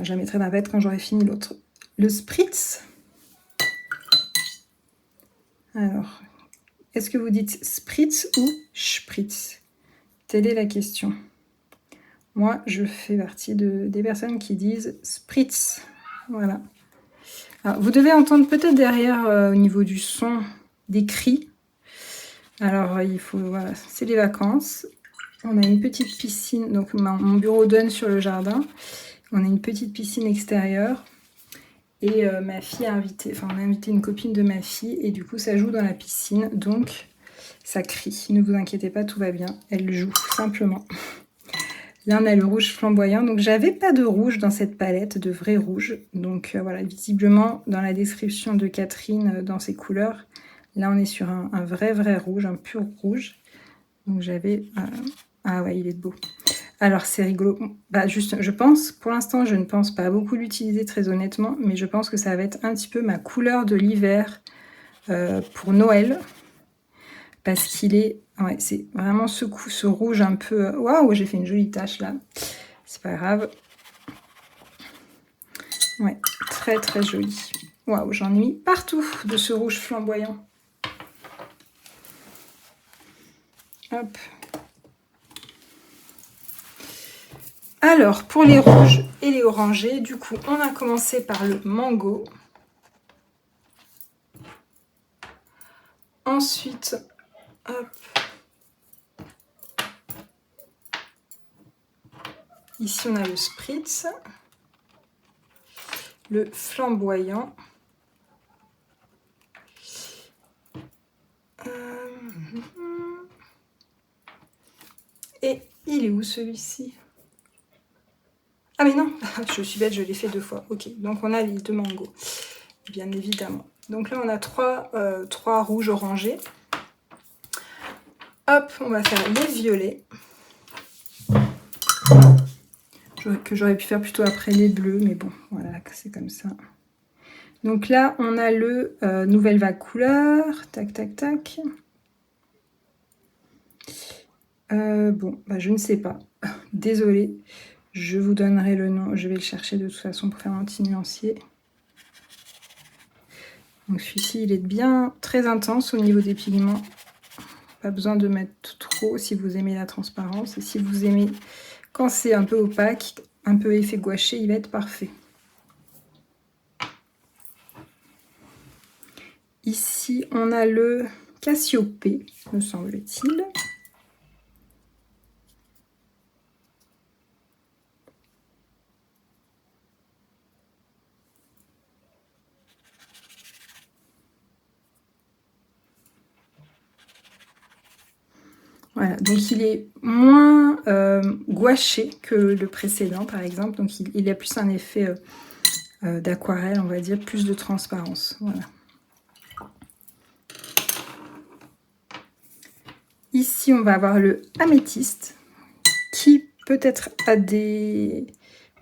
je la mettrai dans la bête quand j'aurai fini l'autre. Le spritz. Alors, est-ce que vous dites spritz ou spritz? Telle est la question. Moi, je fais partie des personnes qui disent spritz. Voilà. Alors, vous devez entendre peut-être derrière, au niveau du son, des cris. Alors, il faut, voilà, c'est les vacances. On a une petite piscine, donc mon bureau donne sur le jardin. On a une petite piscine extérieure. Et ma fille a invité, on a invité une copine de ma fille. Et du coup, ça joue dans la piscine. Donc, ça crie. Ne vous inquiétez pas, tout va bien. Elle joue, simplement. Là, on a le rouge flamboyant. Donc, j'avais pas de rouge dans cette palette, de vrai rouge. Donc, voilà, visiblement, dans la description de Catherine, dans ses couleurs, là, on est sur un vrai rouge, un pur rouge. Donc, j'avais... Ah ouais, il est beau. Alors, c'est rigolo. Bah, juste, je pense, pour l'instant, je ne pense pas beaucoup l'utiliser, très honnêtement. Mais je pense que ça va être un petit peu ma couleur de l'hiver pour Noël. Parce qu'il est... Ouais, c'est vraiment ce rouge un peu... Waouh, j'ai fait une jolie tache, là. C'est pas grave. Ouais, très joli. Waouh, j'en ai mis partout de ce rouge flamboyant. Hop. Alors, pour les rouges et les orangés, du coup, on a commencé par le mango. Ensuite, hop. Ici, on a le spritz. Le flamboyant. Et il est où celui-ci? Ah mais non, je suis bête, je l'ai fait 2 fois. Ok, donc on a les 2 mangos, bien évidemment. Donc là, on a 3 rouges orangés. Hop, on va faire les violets. Que j'aurais pu faire plutôt après les bleus, mais bon, voilà, c'est comme ça. Donc là, on a le nouvelle vague couleur. Tac, tac, tac. Bon, bah, je ne sais pas. Désolée. Je vous donnerai le nom. Je vais le chercher de toute façon pour faire un petit nuancier. Donc celui-ci, il est bien très intense au niveau des pigments. Pas besoin de mettre trop si vous aimez la transparence. Et si vous aimez quand c'est un peu opaque, un peu effet gouaché, il va être parfait. Ici, on a le Cassiopée, me semble-t-il. Voilà, donc il est moins gouaché que le précédent, par exemple. Donc il a plus un effet d'aquarelle, on va dire, plus de transparence. Voilà. Ici, on va avoir le améthyste, qui peut-être a des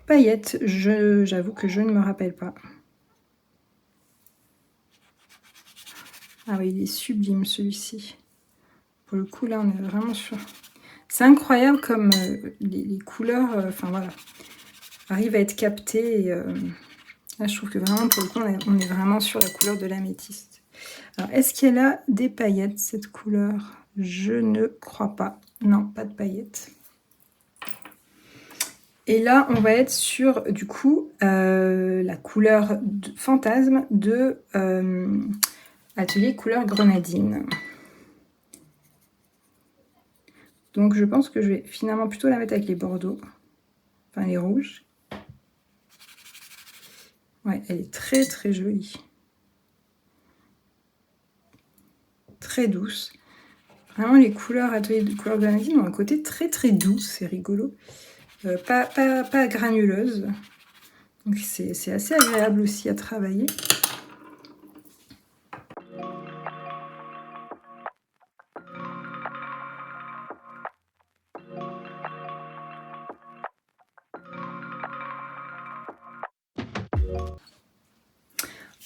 paillettes. J'avoue que je ne me rappelle pas. Ah oui, il est sublime celui-ci. Pour le coup, là, on est vraiment sur... C'est incroyable comme les couleurs, voilà, arrivent à être captées. Et, là, je trouve que vraiment, pour le coup, on est vraiment sur la couleur de l'améthyste. Alors, est-ce qu'elle a des paillettes, cette couleur? Je ne crois pas. Non, pas de paillettes. Et là, on va être sur, du coup, la couleur fantasme de Atelier Couleur Grenadine. Donc, je pense que je vais finalement plutôt la mettre avec les bordeaux. Enfin, les rouges. Ouais, elle est très jolie. Très douce. Vraiment, les couleurs Atelier de Couleur Grenadine ont un côté très doux. C'est rigolo. Pas granuleuse. Donc, c'est assez agréable aussi à travailler.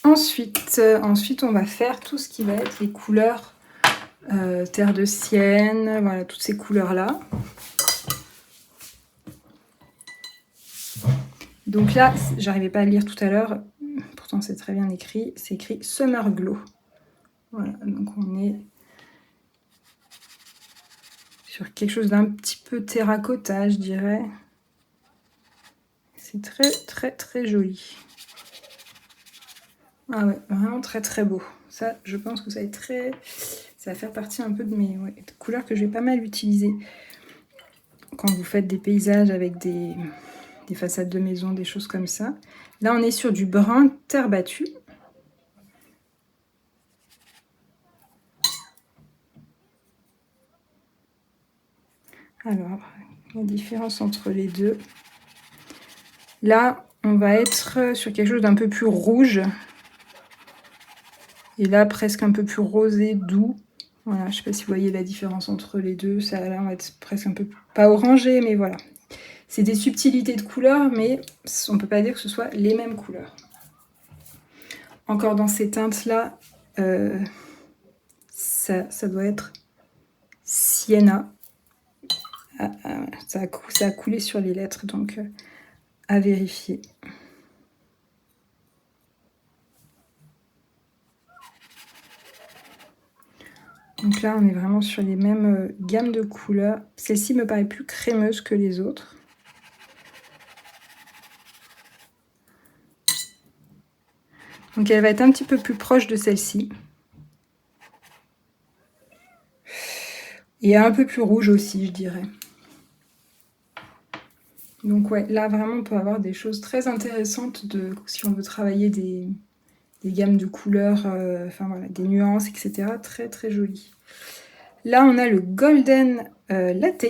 Ensuite, on va faire tout ce qui va être les couleurs terre de Sienne, voilà, toutes ces couleurs-là. Donc là, j'arrivais pas à lire tout à l'heure, pourtant c'est très bien écrit, c'est écrit Summer Glow. Voilà, donc on est sur quelque chose d'un petit peu terracotta, je dirais. C'est très très très joli. Ah ouais, vraiment très très beau. Ça, je pense que ça va être très... Ça va faire partie un peu de mes couleurs que je vais pas mal utiliser quand vous faites des paysages avec des façades de maison, des choses comme ça. Là, on est sur du brun terre battue. Alors, la différence entre les deux. Là, on va être sur quelque chose d'un peu plus rouge. Et là, presque un peu plus rosé, doux. Voilà, je ne sais pas si vous voyez la différence entre les deux. Ça, là, on va être presque un peu, pas orangé, mais voilà. C'est des subtilités de couleurs, mais on ne peut pas dire que ce soit les mêmes couleurs. Encore dans ces teintes-là, ça doit être Sienna. Ça a coulé sur les lettres, donc à vérifier. Donc là, on est vraiment sur les mêmes gammes de couleurs. Celle-ci me paraît plus crémeuse que les autres. Donc elle va être un petit peu plus proche de celle-ci. Et un peu plus rouge aussi, je dirais. Donc ouais, là vraiment on peut avoir des choses très intéressantes si on veut travailler des gammes de couleurs, enfin voilà, des nuances, etc. Très très joli. Là on a le Golden Latte.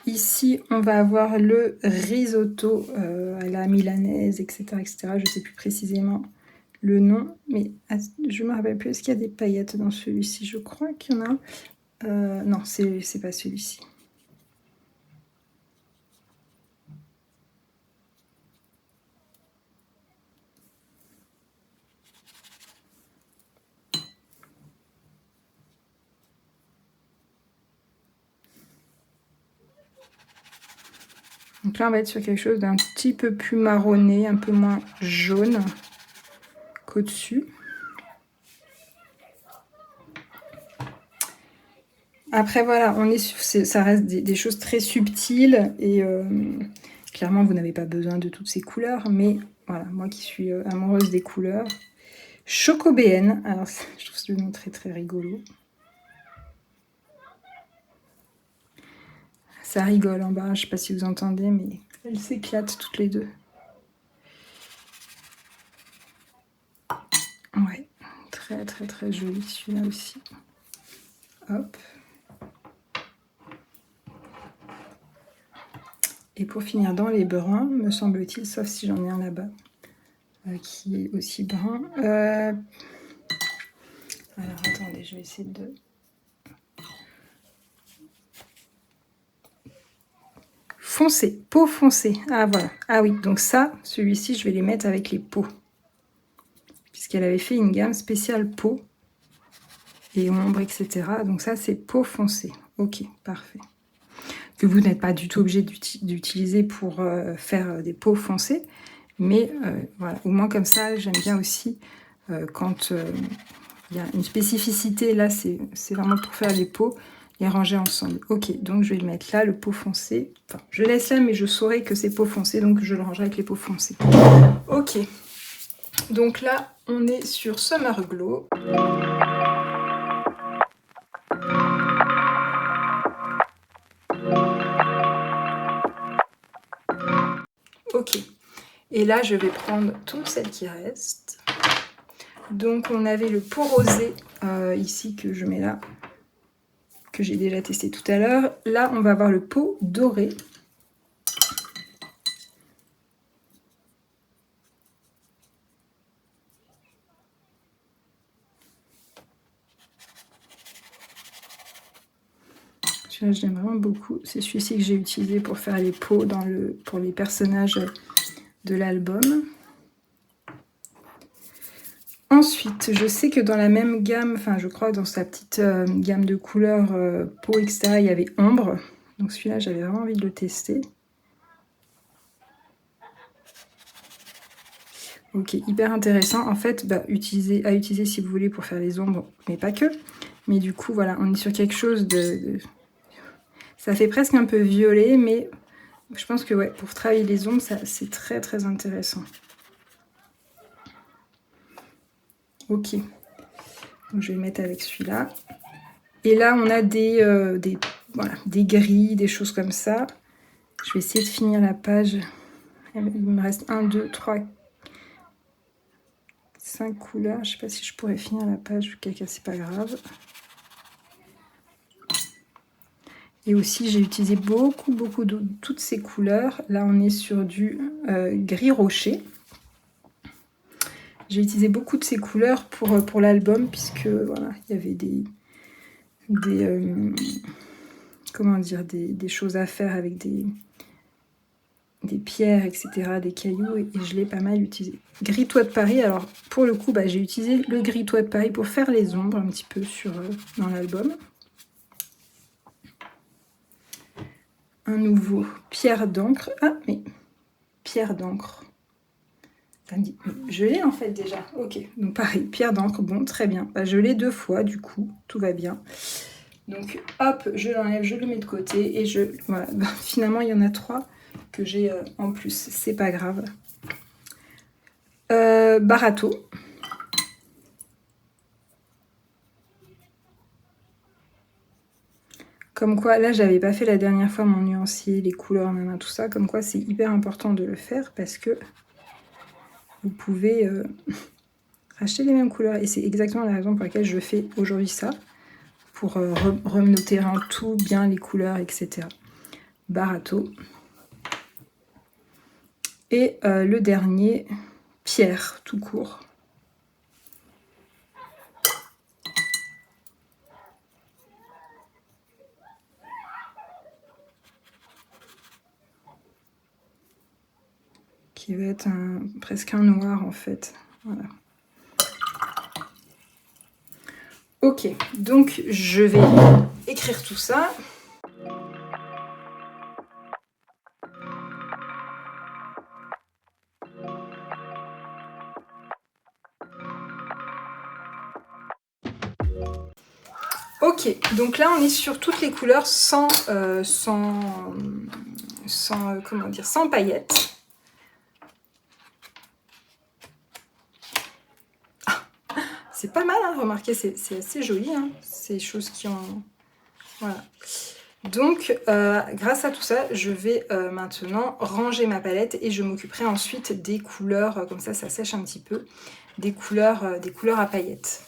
Ici, on va avoir le risotto à la milanaise, etc., etc. Je ne sais plus précisément le nom, mais je ne me rappelle plus. Est-ce qu'il y a des paillettes dans celui-ci? Je crois qu'il y en a. Non, c'est pas celui-ci. Donc là, on va être sur quelque chose d'un petit peu plus marronné, un peu moins jaune qu'au-dessus. Après, voilà, on est sur, ça reste des choses très subtiles et clairement, vous n'avez pas besoin de toutes ces couleurs, mais voilà, moi qui suis amoureuse des couleurs. Chocobéenne, alors je trouve ce nom très très rigolo. Ça rigole en bas, je sais pas si vous entendez, mais elles s'éclatent toutes les deux. Ouais, très très très joli celui-là aussi. Hop. Et pour finir dans les bruns, me semble-t-il, sauf si j'en ai un là-bas, qui est aussi brun. Alors attendez, je vais essayer de... Foncé, peau foncée. Ah voilà. Ah oui, donc ça, celui-ci, je vais les mettre avec les peaux. Puisqu'elle avait fait une gamme spéciale peau et ombre, etc. Donc ça, c'est peau foncée. Ok, parfait. Que vous n'êtes pas du tout obligé d'utiliser pour faire des peaux foncées. Mais voilà, au moins comme ça, j'aime bien aussi quand il y a une spécificité. Là, c'est vraiment pour faire les peaux. Les ranger ensemble. Ok, donc je vais le mettre là, le pot foncé. Enfin, je laisse là, mais je saurai que c'est pot foncé, donc je le rangerai avec les pots foncés. Ok, donc là, on est sur Summer Glow. Ok, et là, je vais prendre toutes celles qui restent. Donc, on avait le pot rosé ici que je mets là, que j'ai déjà testé tout à l'heure. Là, on va avoir le pot doré. Celui-là, je l'aime vraiment beaucoup. C'est celui-ci que j'ai utilisé pour faire les peaux pour les personnages de l'album. Ensuite, je sais que dans la même gamme, enfin je crois dans sa petite gamme de couleurs peau, etc., il y avait ombre. Donc celui-là, j'avais vraiment envie de le tester. Ok, hyper intéressant. En fait, à utiliser si vous voulez pour faire les ombres, mais pas que. Mais du coup, voilà, on est sur quelque chose Ça fait presque un peu violet, mais je pense que ouais, pour travailler les ombres, c'est très très intéressant. Ok, donc je vais le mettre avec celui-là. Et là, on a des gris, des choses comme ça. Je vais essayer de finir la page. Il me reste 1, 2, 3, 5 couleurs. Je ne sais pas si je pourrais finir la page, quelqu'un, c'est pas grave. Et aussi, j'ai utilisé beaucoup de toutes ces couleurs. Là, on est sur du gris rocher. J'ai utilisé beaucoup de ces couleurs pour l'album, puisque voilà, il y avait des choses à faire avec des pierres, etc., des cailloux, et je l'ai pas mal utilisé. Gris toit de Paris, alors pour le coup, j'ai utilisé le gris toit de Paris pour faire les ombres un petit peu dans l'album. Un nouveau pierre d'encre. Ah, mais pierre d'encre. Je l'ai en fait déjà. Ok, donc pareil, pierre d'encre, bon, très bien. Je l'ai 2 fois, du coup, tout va bien. Donc hop, je l'enlève, je le mets de côté, et voilà. Finalement, il y en a 3 que j'ai en plus, c'est pas grave. Barato. Comme quoi, là, j'avais pas fait la dernière fois mon nuancier, les couleurs, tout ça. Comme quoi, c'est hyper important de le faire parce que vous pouvez acheter les mêmes couleurs. Et c'est exactement la raison pour laquelle je fais aujourd'hui ça. Pour renoter en tout bien les couleurs, etc. Barato. Et le dernier, pierre, tout court. Qui va être presque un noir en fait. Voilà. Ok, donc je vais écrire tout ça. Ok, donc là on est sur toutes les couleurs sans paillettes. Ah, c'est pas mal, hein, remarquez, c'est assez joli, hein, ces choses qui ont... Voilà. Donc, grâce à tout ça, je vais maintenant ranger ma palette et je m'occuperai ensuite des couleurs, comme ça sèche un petit peu, des couleurs à paillettes.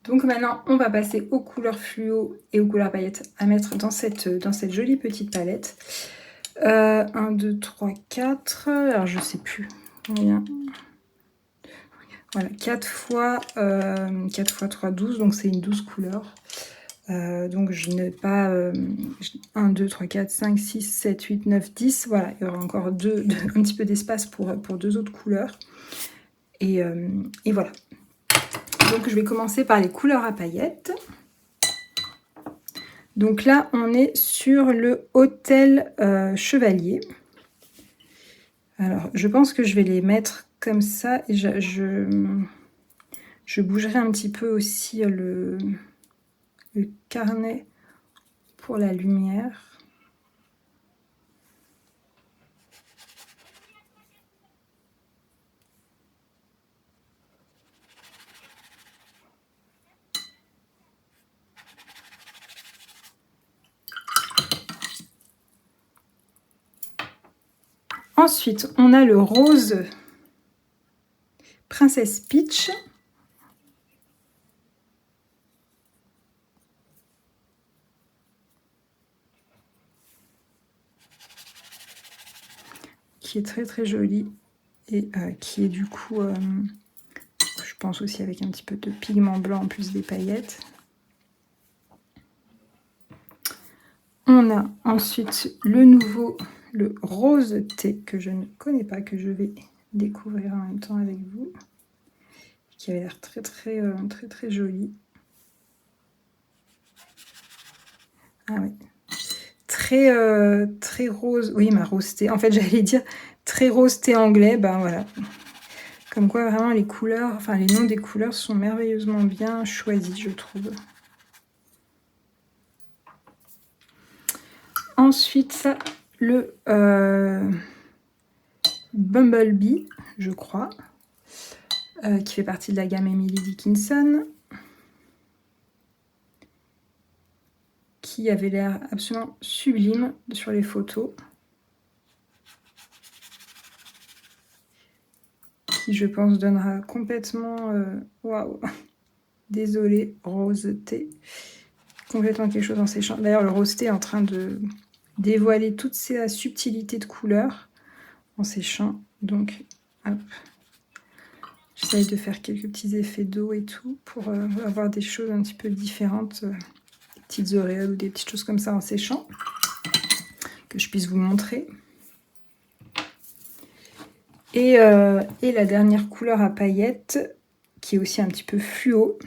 Donc maintenant, on va passer aux couleurs fluo et aux couleurs paillettes à mettre dans cette jolie petite palette. 1, 2, 3, 4. Alors, je sais plus combien. Voilà, 4 fois 3, 12. Donc, c'est une 12 couleurs. Donc, je n'ai pas 1, 2, 3, 4, 5, 6, 7, 8, 9, 10. Voilà, il y aura encore un petit peu d'espace pour 2 autres couleurs. Et voilà. Donc, je vais commencer par les couleurs à paillettes. Donc là, on est sur le Hôtel Chevalier. Alors, je pense que je vais les mettre comme ça. Et je bougerai un petit peu aussi le carnet pour la lumière. Ensuite, on a le rose Princesse Peach. Qui est très très joli et qui est du coup, je pense aussi avec un petit peu de pigment blanc en plus des paillettes. On a ensuite le rose thé que je ne connais pas, que je vais découvrir en même temps avec vous, qui avait l'air très très joli. Ah oui, très rose, oui, ma rose thé, en fait j'allais dire très rose thé anglais, ben voilà. Comme quoi vraiment les couleurs, enfin les noms des couleurs sont merveilleusement bien choisis, je trouve. Ensuite, le Bumblebee, je crois, qui fait partie de la gamme Emily Dickinson, qui avait l'air absolument sublime sur les photos, qui je pense donnera complètement, waouh, désolée, rose thé, complètement quelque chose en séchant. D'ailleurs, le rose thé est en train de dévoiler toute sa subtilité de couleurs en séchant, donc hop. J'essaye de faire quelques petits effets d'eau et tout pour avoir des choses un petit peu différentes, des petites auréoles ou des petites choses comme ça en séchant, que je puisse vous montrer. Et la dernière couleur à paillettes, qui est aussi un petit peu fluo,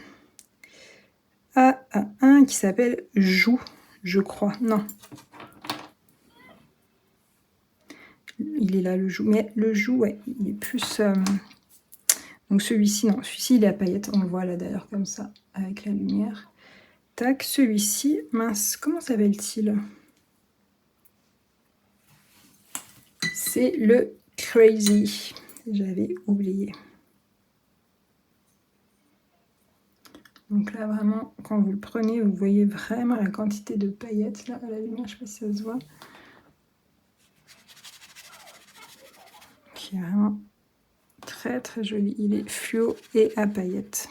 un qui s'appelle Joue, je crois. Non. Il est là, le Joue. Mais le Joue, ouais, il est plus... Donc celui-ci, non. Celui-ci, il est à paillettes. On le voit là, d'ailleurs, comme ça, avec la lumière. Tac, celui-ci, mince, comment s'appelle-t-il? C'est le Crazy. J'avais oublié. Donc là, vraiment, quand vous le prenez, vous voyez vraiment la quantité de paillettes. Là, à la lumière, je ne sais pas si ça se voit. Qui est vraiment très très joli. Il est fluo et à paillettes.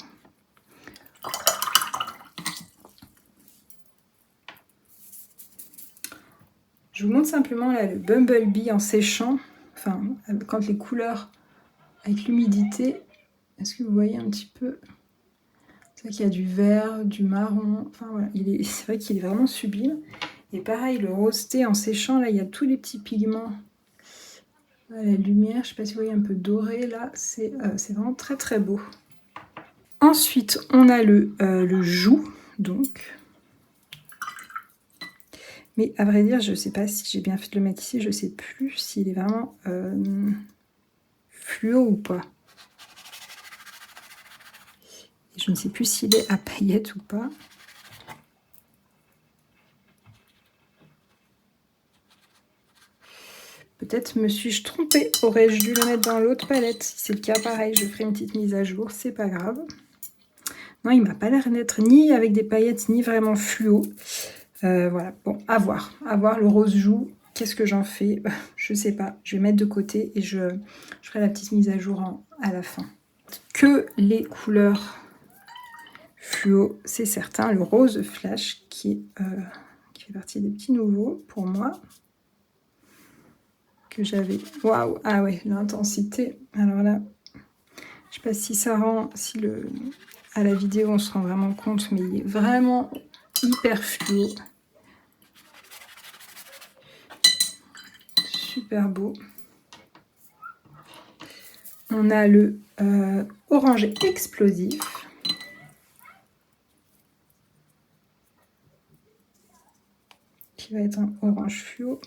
Je vous montre simplement là le Bumblebee en séchant. Enfin, quand les couleurs avec l'humidité. Est-ce que vous voyez un petit peu? C'est vrai qu'il y a du vert, du marron. Enfin voilà, c'est vrai qu'il est vraiment sublime. Et pareil, le rose thé en séchant, là, il y a tous les petits pigments. La lumière, je ne sais pas si vous voyez un peu doré là, c'est vraiment très très beau. Ensuite, on a le Joue, donc. Mais à vrai dire, je ne sais pas si j'ai bien fait de le mettre ici, je ne sais plus s'il est vraiment fluo ou pas. Et je ne sais plus s'il est à paillettes ou pas. Peut-être me suis-je trompée. Aurais-je dû le mettre dans l'autre palette? Si c'est le cas, pareil, je ferai une petite mise à jour. C'est pas grave. Non, il m'a pas l'air d'être ni avec des paillettes, ni vraiment fluo. Voilà, bon, à voir. À voir le rose Joue. Qu'est-ce que j'en fais? Je sais pas. Je vais mettre de côté et je ferai la petite mise à jour à la fin. Que les couleurs fluo, c'est certain, le rose flash qui fait partie des petits nouveaux pour moi. Que j'avais. Waouh! Ah ouais, l'intensité. Alors là, je sais pas si ça rend, à la vidéo on se rend vraiment compte, mais il est vraiment hyper fluo. Super beau. On a le orangé explosif. Qui va être un orange fluo.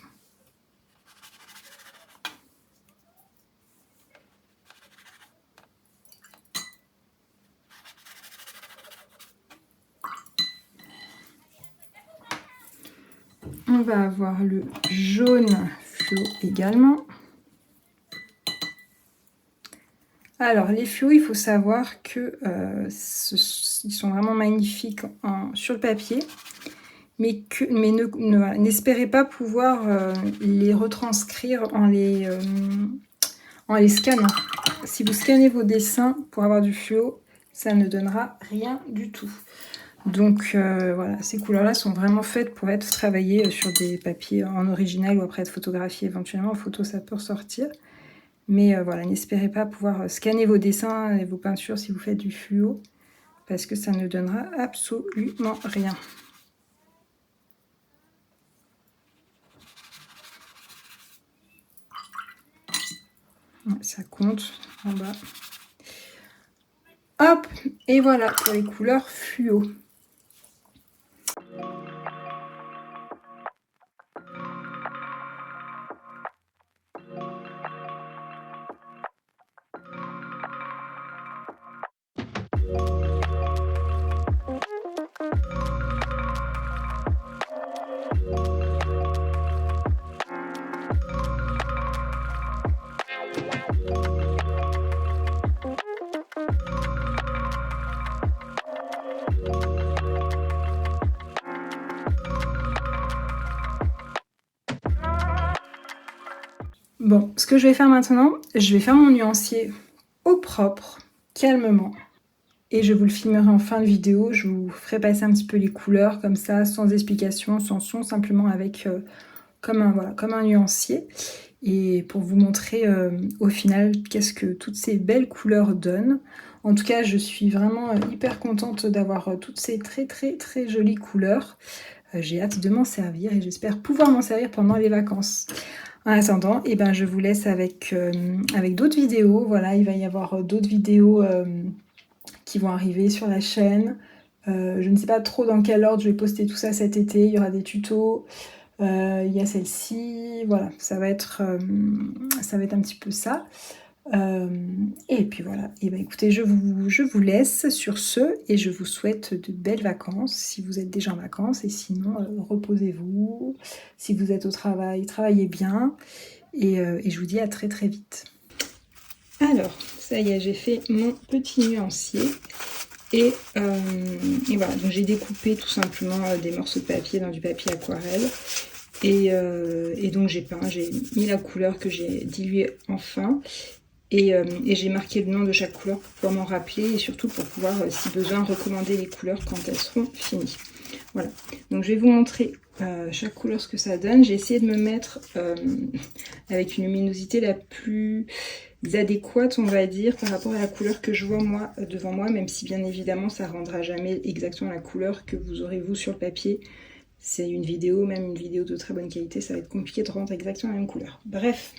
On va avoir le jaune fluo également. Alors, les fluos, il faut savoir que ils sont vraiment magnifiques sur le papier, mais n'espérez pas pouvoir les retranscrire en les scannant. Si vous scannez vos dessins pour avoir du fluo, ça ne donnera rien du tout. Donc voilà, ces couleurs-là sont vraiment faites pour être travaillées sur des papiers en original ou après être photographiées éventuellement. En photo, ça peut ressortir. Mais voilà, n'espérez pas pouvoir scanner vos dessins et vos peintures si vous faites du fluo, parce que ça ne donnera absolument rien. Ça compte en bas. Hop, et voilà pour les couleurs fluo. Bon, ce que je vais faire maintenant, je vais faire mon nuancier au propre, calmement. Et je vous le filmerai en fin de vidéo, je vous ferai passer un petit peu les couleurs comme ça, sans explication, sans son, simplement avec comme un nuancier. Et pour vous montrer au final qu'est-ce que toutes ces belles couleurs donnent. En tout cas, je suis vraiment hyper contente d'avoir toutes ces très très très jolies couleurs. J'ai hâte de m'en servir et j'espère pouvoir m'en servir pendant les vacances. En attendant, eh ben, je vous laisse avec d'autres vidéos. Voilà, il va y avoir d'autres vidéos qui vont arriver sur la chaîne. Je ne sais pas trop dans quel ordre je vais poster tout ça cet été. Il y aura des tutos. Il y a celle-ci. Voilà, ça va être un petit peu ça. Et puis voilà, et ben écoutez, je vous laisse sur ce et je vous souhaite de belles vacances si vous êtes déjà en vacances, et sinon reposez-vous. Si vous êtes au travail, travaillez bien, et je vous dis à très très vite. Alors, ça y est, j'ai fait mon petit nuancier et voilà, donc j'ai découpé tout simplement des morceaux de papier dans du papier aquarelle. Et donc j'ai peint, j'ai mis la couleur que j'ai diluée en fin. Et j'ai marqué le nom de chaque couleur pour pouvoir m'en rappeler et surtout pour pouvoir, si besoin, recommander les couleurs quand elles seront finies. Voilà, donc je vais vous montrer chaque couleur ce que ça donne. J'ai essayé de me mettre avec une luminosité la plus adéquate, on va dire, par rapport à la couleur que je vois moi devant moi, même si bien évidemment ça ne rendra jamais exactement la couleur que vous aurez vous sur le papier. C'est une vidéo, même une vidéo de très bonne qualité, ça va être compliqué de rendre exactement la même couleur. Bref.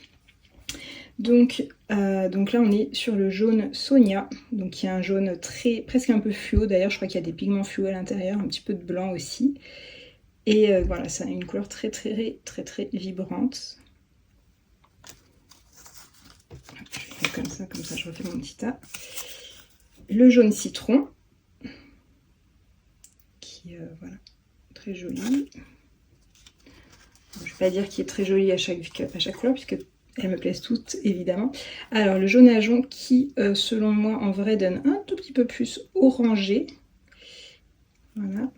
Donc là on est sur le jaune Sonia, donc il y a un jaune presque un peu fluo, d'ailleurs je crois qu'il y a des pigments fluo à l'intérieur, un petit peu de blanc aussi, et voilà, ça a une couleur très vibrante. Je fais comme ça je refais mon petit tas. Le jaune citron, qui voilà, très joli. Bon, je ne vais pas dire qu'il est très joli à chaque couleur, puisque elles me plaisent toutes, évidemment. Alors, le jaune ajon qui, selon moi, en vrai, donne un tout petit peu plus orangé. Voilà.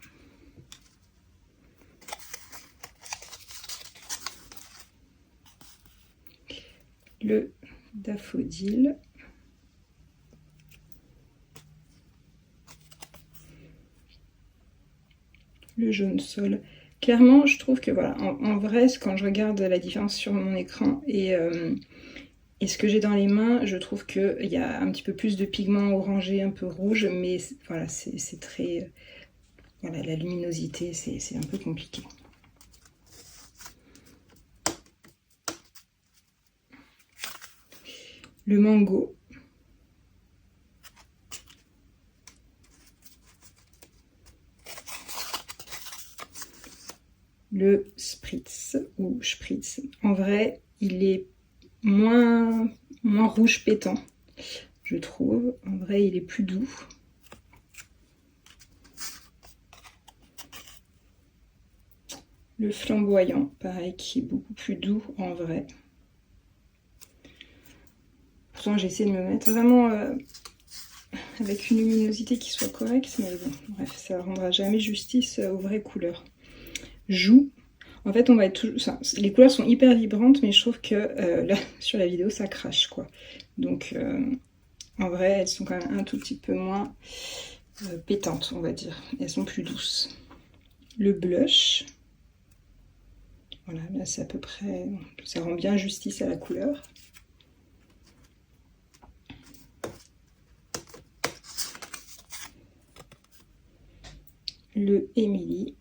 Le daffodil. le jaune sol. Clairement, je trouve que voilà, en vrai, quand je regarde la différence sur mon écran et ce que j'ai dans les mains, je trouve qu'il y a un petit peu plus de pigments orangés, un peu rouge, mais voilà, c'est très... voilà, la luminosité, c'est un peu compliqué. Le mango. Le spritz ou spritz. En vrai, il est moins rouge pétant, je trouve. En vrai, il est plus doux. Le flamboyant, pareil, qui est beaucoup plus doux en vrai. Pourtant, j'essaie de me mettre vraiment avec une luminosité qui soit correcte, mais bon, bref, ça ne rendra jamais justice aux vraies couleurs. Joue. En fait, on va être toujours... les couleurs sont hyper vibrantes, mais je trouve que là, sur la vidéo, ça crache, quoi. Donc, en vrai, elles sont quand même un tout petit peu moins pétantes, on va dire. Elles sont plus douces. Le blush. Voilà, là, c'est à peu près... ça rend bien justice à la couleur. Le Emily.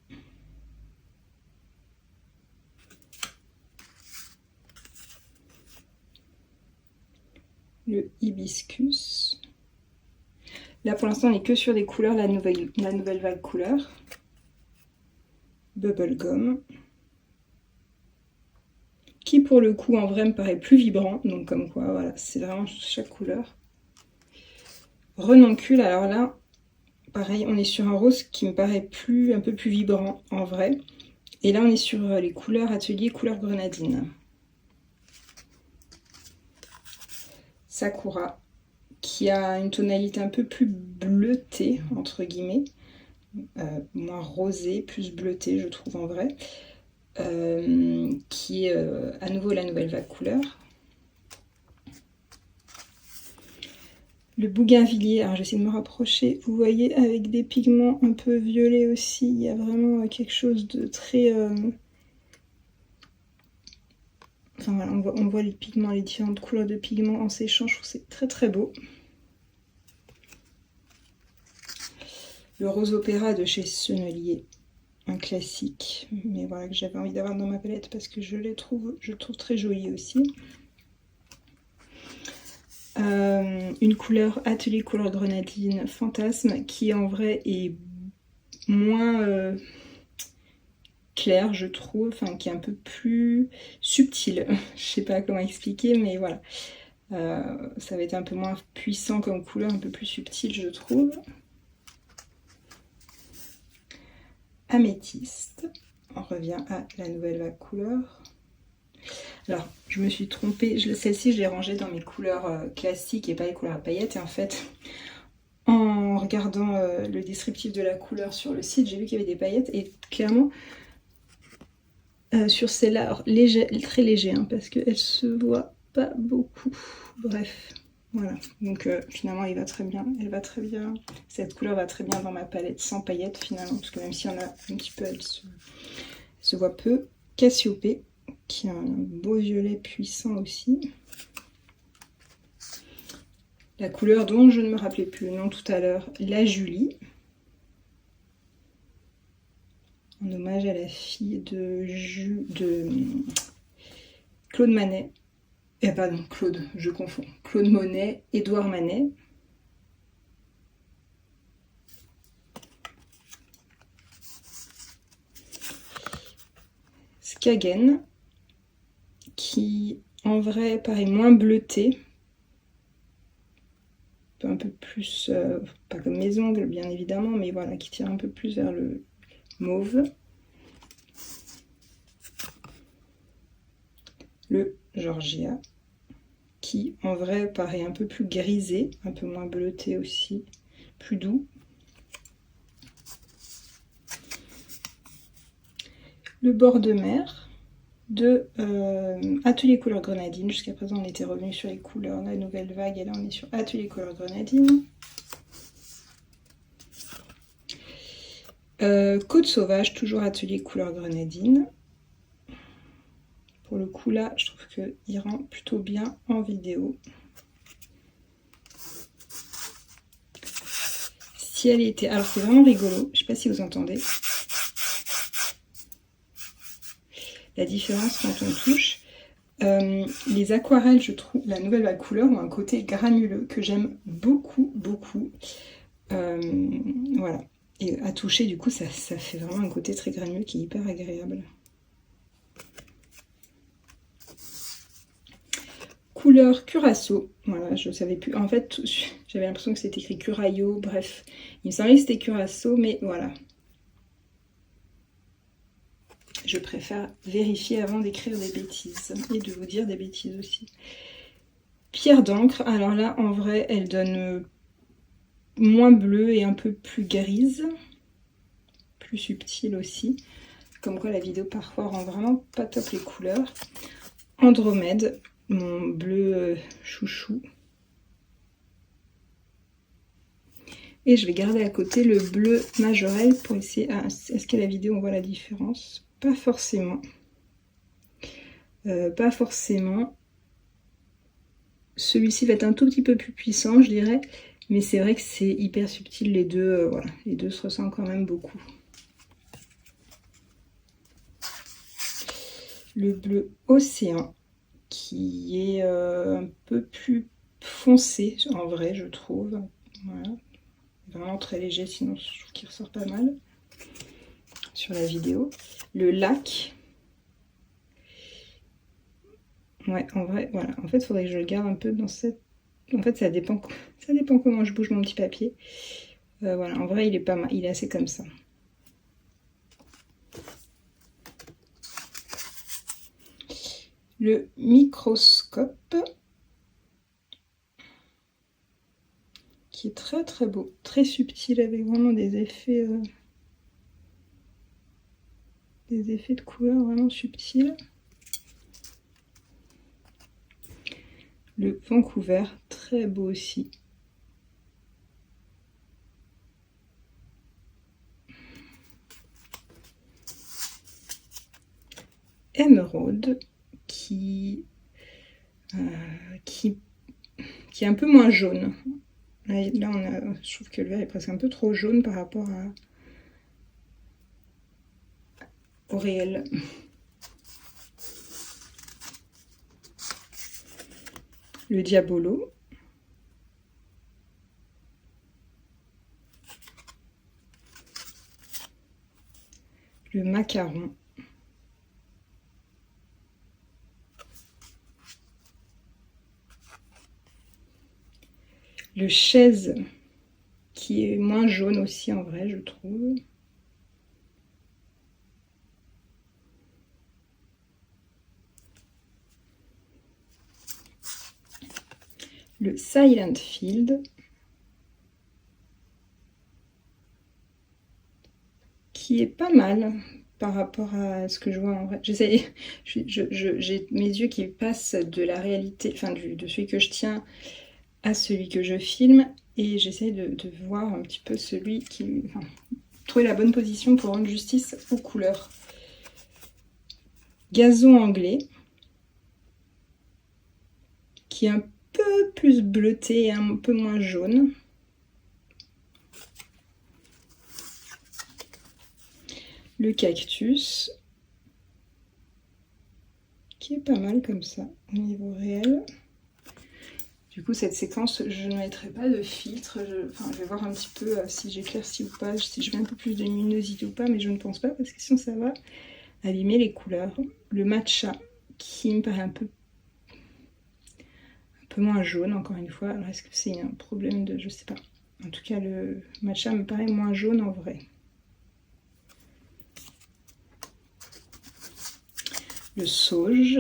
Le hibiscus. Là pour l'instant on n'est que sur des couleurs, la nouvelle vague couleur. Bubblegum. Qui pour le coup en vrai me paraît plus vibrant, donc comme quoi voilà, c'est vraiment chaque couleur. Renoncule, alors là, pareil, on est sur un rose qui me paraît un peu plus vibrant en vrai. Et là on est sur les couleurs atelier, couleur grenadine. Sakura, qui a une tonalité un peu plus bleutée, entre guillemets, moins rosée, plus bleutée, je trouve en vrai, qui est à nouveau la nouvelle vague couleur. Le bougainvillier, alors j'essaie de me rapprocher, vous voyez, avec des pigments un peu violets aussi, il y a vraiment quelque chose de très... Enfin voilà, on voit les pigments, les différentes couleurs de pigments en séchant, je trouve que c'est très très beau. Le rose opéra de chez Sennelier, un classique, mais voilà, que j'avais envie d'avoir dans ma palette parce que je le trouve très joli aussi. Une couleur atelier couleur grenadine fantasme qui en vrai est moins clair, je trouve, enfin qui est un peu plus subtil. Je sais pas comment expliquer, mais voilà. Ça va être un peu moins puissant comme couleur, un peu plus subtil, je trouve. Améthyste. On revient à la nouvelle vague couleur. Alors, je me suis trompée. Celle-ci, je l'ai rangée dans mes couleurs classiques et pas les couleurs à paillettes. Et en fait, en regardant le descriptif de la couleur sur le site, j'ai vu qu'il y avait des paillettes. Et clairement, sur celle-là, très léger, hein, parce qu'elle se voit pas beaucoup. Bref, voilà. Donc finalement, elle va très bien. Cette couleur va très bien dans ma palette sans paillettes finalement, parce que même s'il y en a un petit peu, elle se voit peu. Cassiopée, qui a un beau violet puissant aussi. La couleur dont je ne me rappelais plus le nom tout à l'heure, la Julie. En hommage à la fille de Claude Manet. Pardon, Claude, je confonds. Claude Monet, Édouard Manet. Skagen, qui en vrai paraît moins bleuté. Un peu plus, pas comme mes ongles bien évidemment, mais voilà, qui tire un peu plus vers le mauve. Le Georgia, qui en vrai paraît un peu plus grisé, un peu moins bleuté aussi, plus doux. Le bord de mer de Atelier couleur grenadine. Jusqu'à présent on était revenu sur les couleurs de la nouvelle vague et là on est sur Atelier couleur grenadine. Côte sauvage, toujours atelier couleur grenadine. Pour le coup là, je trouve qu'il rend plutôt bien en vidéo. Ciel et été. Alors c'est vraiment rigolo, je sais pas si vous entendez la différence quand on touche. Les aquarelles, je trouve, la nouvelle couleur ont un côté granuleux que j'aime beaucoup, beaucoup. Voilà. Et à toucher, du coup, ça fait vraiment un côté très granuleux qui est hyper agréable. Couleur Curaçao. Voilà, je savais plus. En fait, j'avais l'impression que c'était écrit Curayo. Bref, il me semblait que c'était Curaçao, mais voilà. Je préfère vérifier avant d'écrire des bêtises et de vous dire des bêtises aussi. Pierre d'encre. Alors là, en vrai, elle donne moins bleu et un peu plus grise. Plus subtile aussi. Comme quoi la vidéo parfois rend vraiment pas top les couleurs. Andromède. Mon bleu chouchou. Et je vais garder à côté le bleu majorel pour essayer... Ah, est-ce que la vidéo on voit la différence? Pas forcément. Pas forcément. Celui-ci va être un tout petit peu plus puissant, je dirais. Mais c'est vrai que c'est hyper subtil, les deux. Voilà, les deux se ressemblent quand même beaucoup. Le bleu océan, qui est un peu plus foncé, en vrai, je trouve. Voilà. Vraiment très léger, sinon je trouve qu'il ressort pas mal sur la vidéo. Le lac. Ouais, en vrai, voilà. En fait, il faudrait que je le garde un peu dans cette... En fait, ça dépend comment je bouge mon petit papier. Voilà, en vrai, il est pas mal. Il est assez comme ça. Le microscope. Qui est très très beau. Très subtil, avec vraiment des effets... de couleur vraiment subtils. Le Vancouver, très beau aussi. Émeraude, qui est un peu moins jaune. Là je trouve que le vert est presque un peu trop jaune par rapport au réel. Le Diabolo. Le macaron. Le chaise, qui est moins jaune aussi en vrai, je trouve. Le Silent Field. Qui est pas mal par rapport à ce que je vois en vrai. J'essaie, j'ai mes yeux qui passent de la réalité, enfin de celui que je tiens à celui que je filme, et j'essaie de voir un petit peu celui qui... Enfin, trouver la bonne position pour rendre justice aux couleurs. Gazon anglais, qui est un peu plus bleuté et un peu moins jaune. Le cactus, qui est pas mal comme ça au niveau réel. Du coup, cette séquence, je ne mettrai pas de filtre. Je vais voir un petit peu si j'éclaircis ou pas, si je mets un peu plus de luminosité ou pas, mais je ne pense pas, parce que sinon ça va abîmer les couleurs. Le matcha, qui me paraît un peu moins jaune, encore une fois. Alors, est-ce que c'est un problème de... Je sais pas. En tout cas, le matcha me paraît moins jaune en vrai. Le sauge,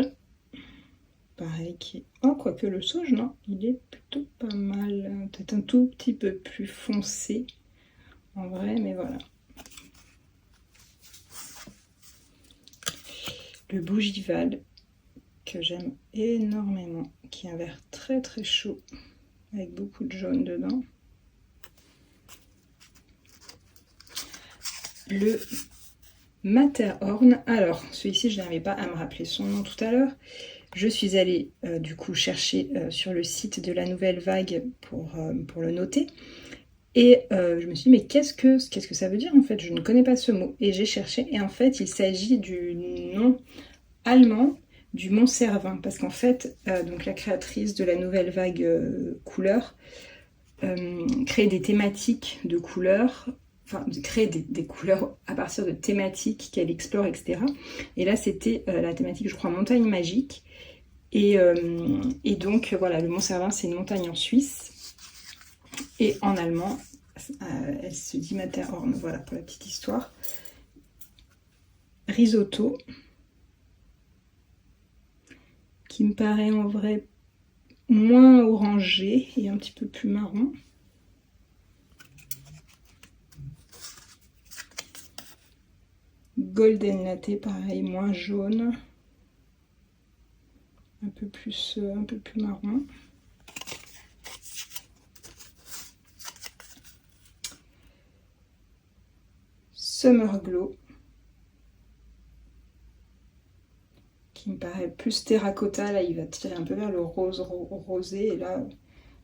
pareil, qui est... Oh, quoique le sauge, non, il est plutôt pas mal. Peut-être un tout petit peu plus foncé, en vrai, mais voilà. Le bougival, que j'aime énormément, qui est un vert très très chaud, avec beaucoup de jaune dedans. le Matterhorn. Alors, celui-ci, je n'arrivais pas à me rappeler son nom tout à l'heure. Je suis allée du coup chercher sur le site de la Nouvelle Vague pour le noter. Et je me suis dit, mais qu'est-ce que ça veut dire en fait? Je ne connais pas ce mot. Et j'ai cherché, et en fait, il s'agit du nom allemand du Mont Cervin. Parce qu'en fait, donc la créatrice de la Nouvelle Vague couleurs crée des thématiques de couleurs, enfin crée des couleurs à partir de thématiques qu'elle explore, etc. Et là, c'était la thématique, je crois, montagne magique. Et donc, voilà, le Mont Cervin, c'est une montagne en Suisse. Et en allemand, elle se dit Matterhorn, voilà pour la petite histoire. Risotto, qui me paraît en vrai moins orangé et un petit peu plus marron. Golden Latte, pareil, moins jaune. Un peu plus marron. Summer Glow, qui me paraît plus terracotta. Là, il va tirer un peu vers le rosé. Et là,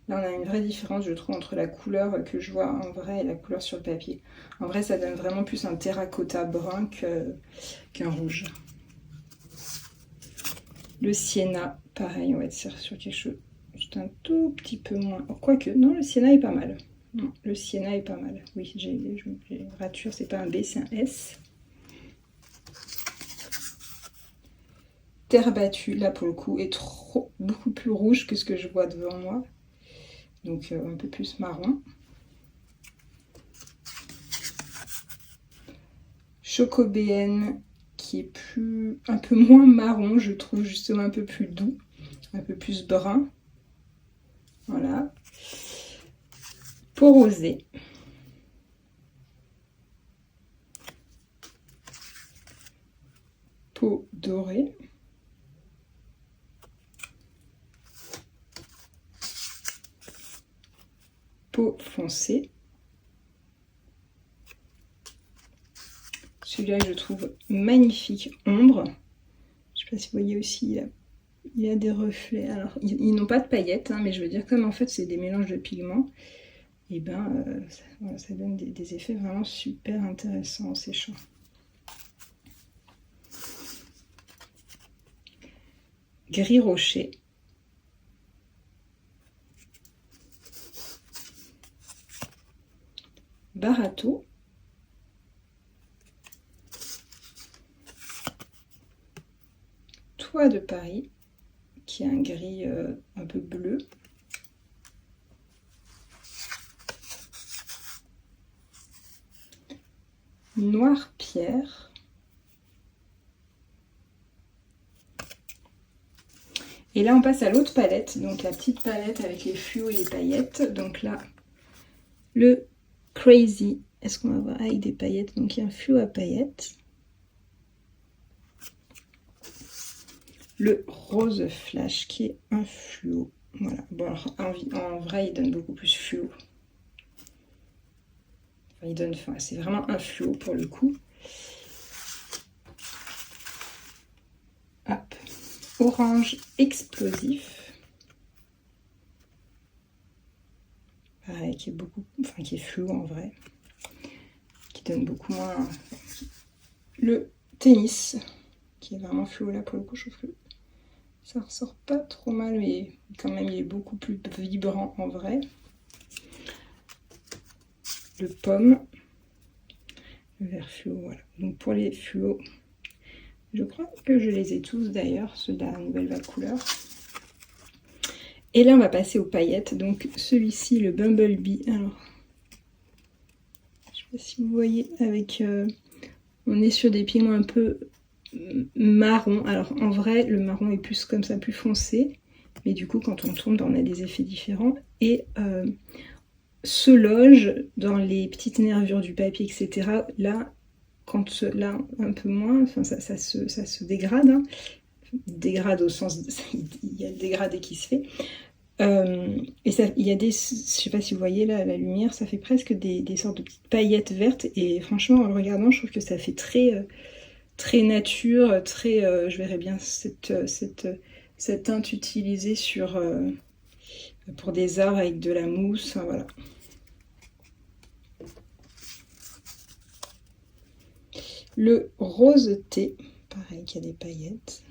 on a une vraie différence, je trouve, entre la couleur que je vois en vrai et la couleur sur le papier. En vrai, ça donne vraiment plus un terracotta brun qu'un rouge. Le sienna, pareil, on va être sur quelque chose juste un tout petit peu moins. Quoique, non, le sienna est pas mal. Non, le sienna est pas mal. Oui, j'ai une rature, c'est pas un B, c'est un S. Terre battue, là pour le coup, est beaucoup plus rouge que ce que je vois devant moi. Donc un peu plus marron. Chocobéenne, qui est un peu moins marron, je trouve, justement un peu plus doux, un peu plus brun. Voilà. Peau rosée. Peau dorée. Peau foncée. Celui-là, je trouve magnifique. Ombre. Je ne sais pas si vous voyez aussi, il y a des reflets. Alors, ils n'ont pas de paillettes, hein, mais je veux dire, comme en fait, c'est des mélanges de pigments, et ben, voilà, ça donne des effets vraiment super intéressants en séchant. Gris rocher. Barato. Toit de Paris, qui a un gris un peu bleu. Noir pierre. Et là, on passe à l'autre palette, donc la petite palette avec les fluos et les paillettes. Donc là, le Crazy. Est-ce qu'on va voir avec des paillettes? Donc il y a un fluo à paillettes. Le rose flash qui est un fluo. Voilà. Bon, alors, en vrai, il donne beaucoup plus fluo. Enfin, c'est vraiment un fluo pour le coup. Hop. Orange explosif. Pareil, qui est fluo en vrai. Qui donne beaucoup moins. Le tennis, qui est vraiment fluo là pour le coup, je trouve que ça ressort pas trop mal, mais quand même il est beaucoup plus vibrant en vrai. Le pomme, le vert fluo, voilà. Donc pour les fluos, je crois que je les ai tous d'ailleurs, ceux de la Nouvelle Vague couleur. Et là on va passer aux paillettes. Donc celui-ci, le Bumblebee, alors je sais pas si vous voyez, avec on est sur des pigments un peu marron. Alors en vrai le marron est plus comme ça, plus foncé, mais du coup quand on tourne on a des effets différents et se loge dans les petites nervures du papier, etc. Là, là un peu moins, enfin ça se dégrade, hein. Dégrade au sens, il y a le dégradé qui se fait. Et ça, il y a des, je sais pas si vous voyez là la lumière, ça fait presque des sortes de petites paillettes vertes. Et franchement, en le regardant, je trouve que ça fait très, très nature, très. Je verrais bien cette teinte utilisée sur pour des arbres avec de la mousse. Enfin, voilà. Le rose thé, pareil, qui a des paillettes.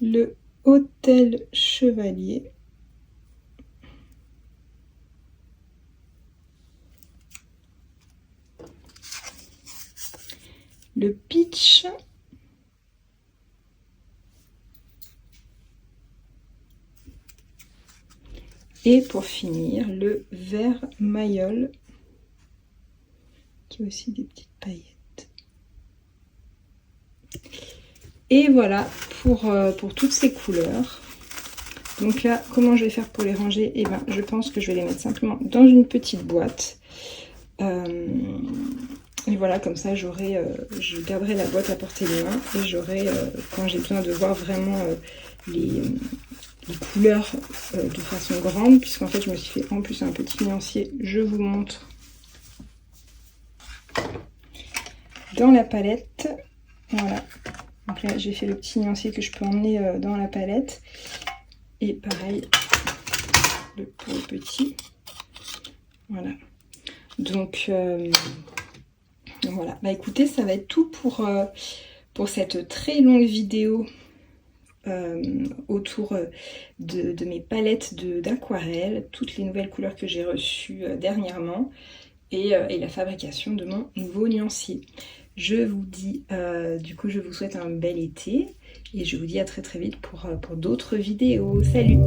Le hôtel chevalier. Le peach. Et pour finir, le vert mayol, qui a aussi des petites paillettes. Et voilà pour toutes ces couleurs. Donc là, comment je vais faire pour les ranger? Eh ben, je pense que je vais les mettre simplement dans une petite boîte. Et voilà, comme ça, je garderai la boîte à portée de main et j'aurai, quand j'ai besoin de voir vraiment les couleurs de façon grande, puisqu'en fait, je me suis fait en plus un petit nuancier. Je vous montre dans la palette. Voilà. Donc là, j'ai fait le petit nuancier que je peux emmener dans la palette. Et pareil, pour le petit. Voilà. Donc, voilà. Bah écoutez, ça va être tout pour cette très longue vidéo autour de mes palettes d'aquarelle, toutes les nouvelles couleurs que j'ai reçues dernièrement et la fabrication de mon nouveau nuancier. Je vous dis, du coup, je vous souhaite un bel été et je vous dis à très très vite pour d'autres vidéos. Salut!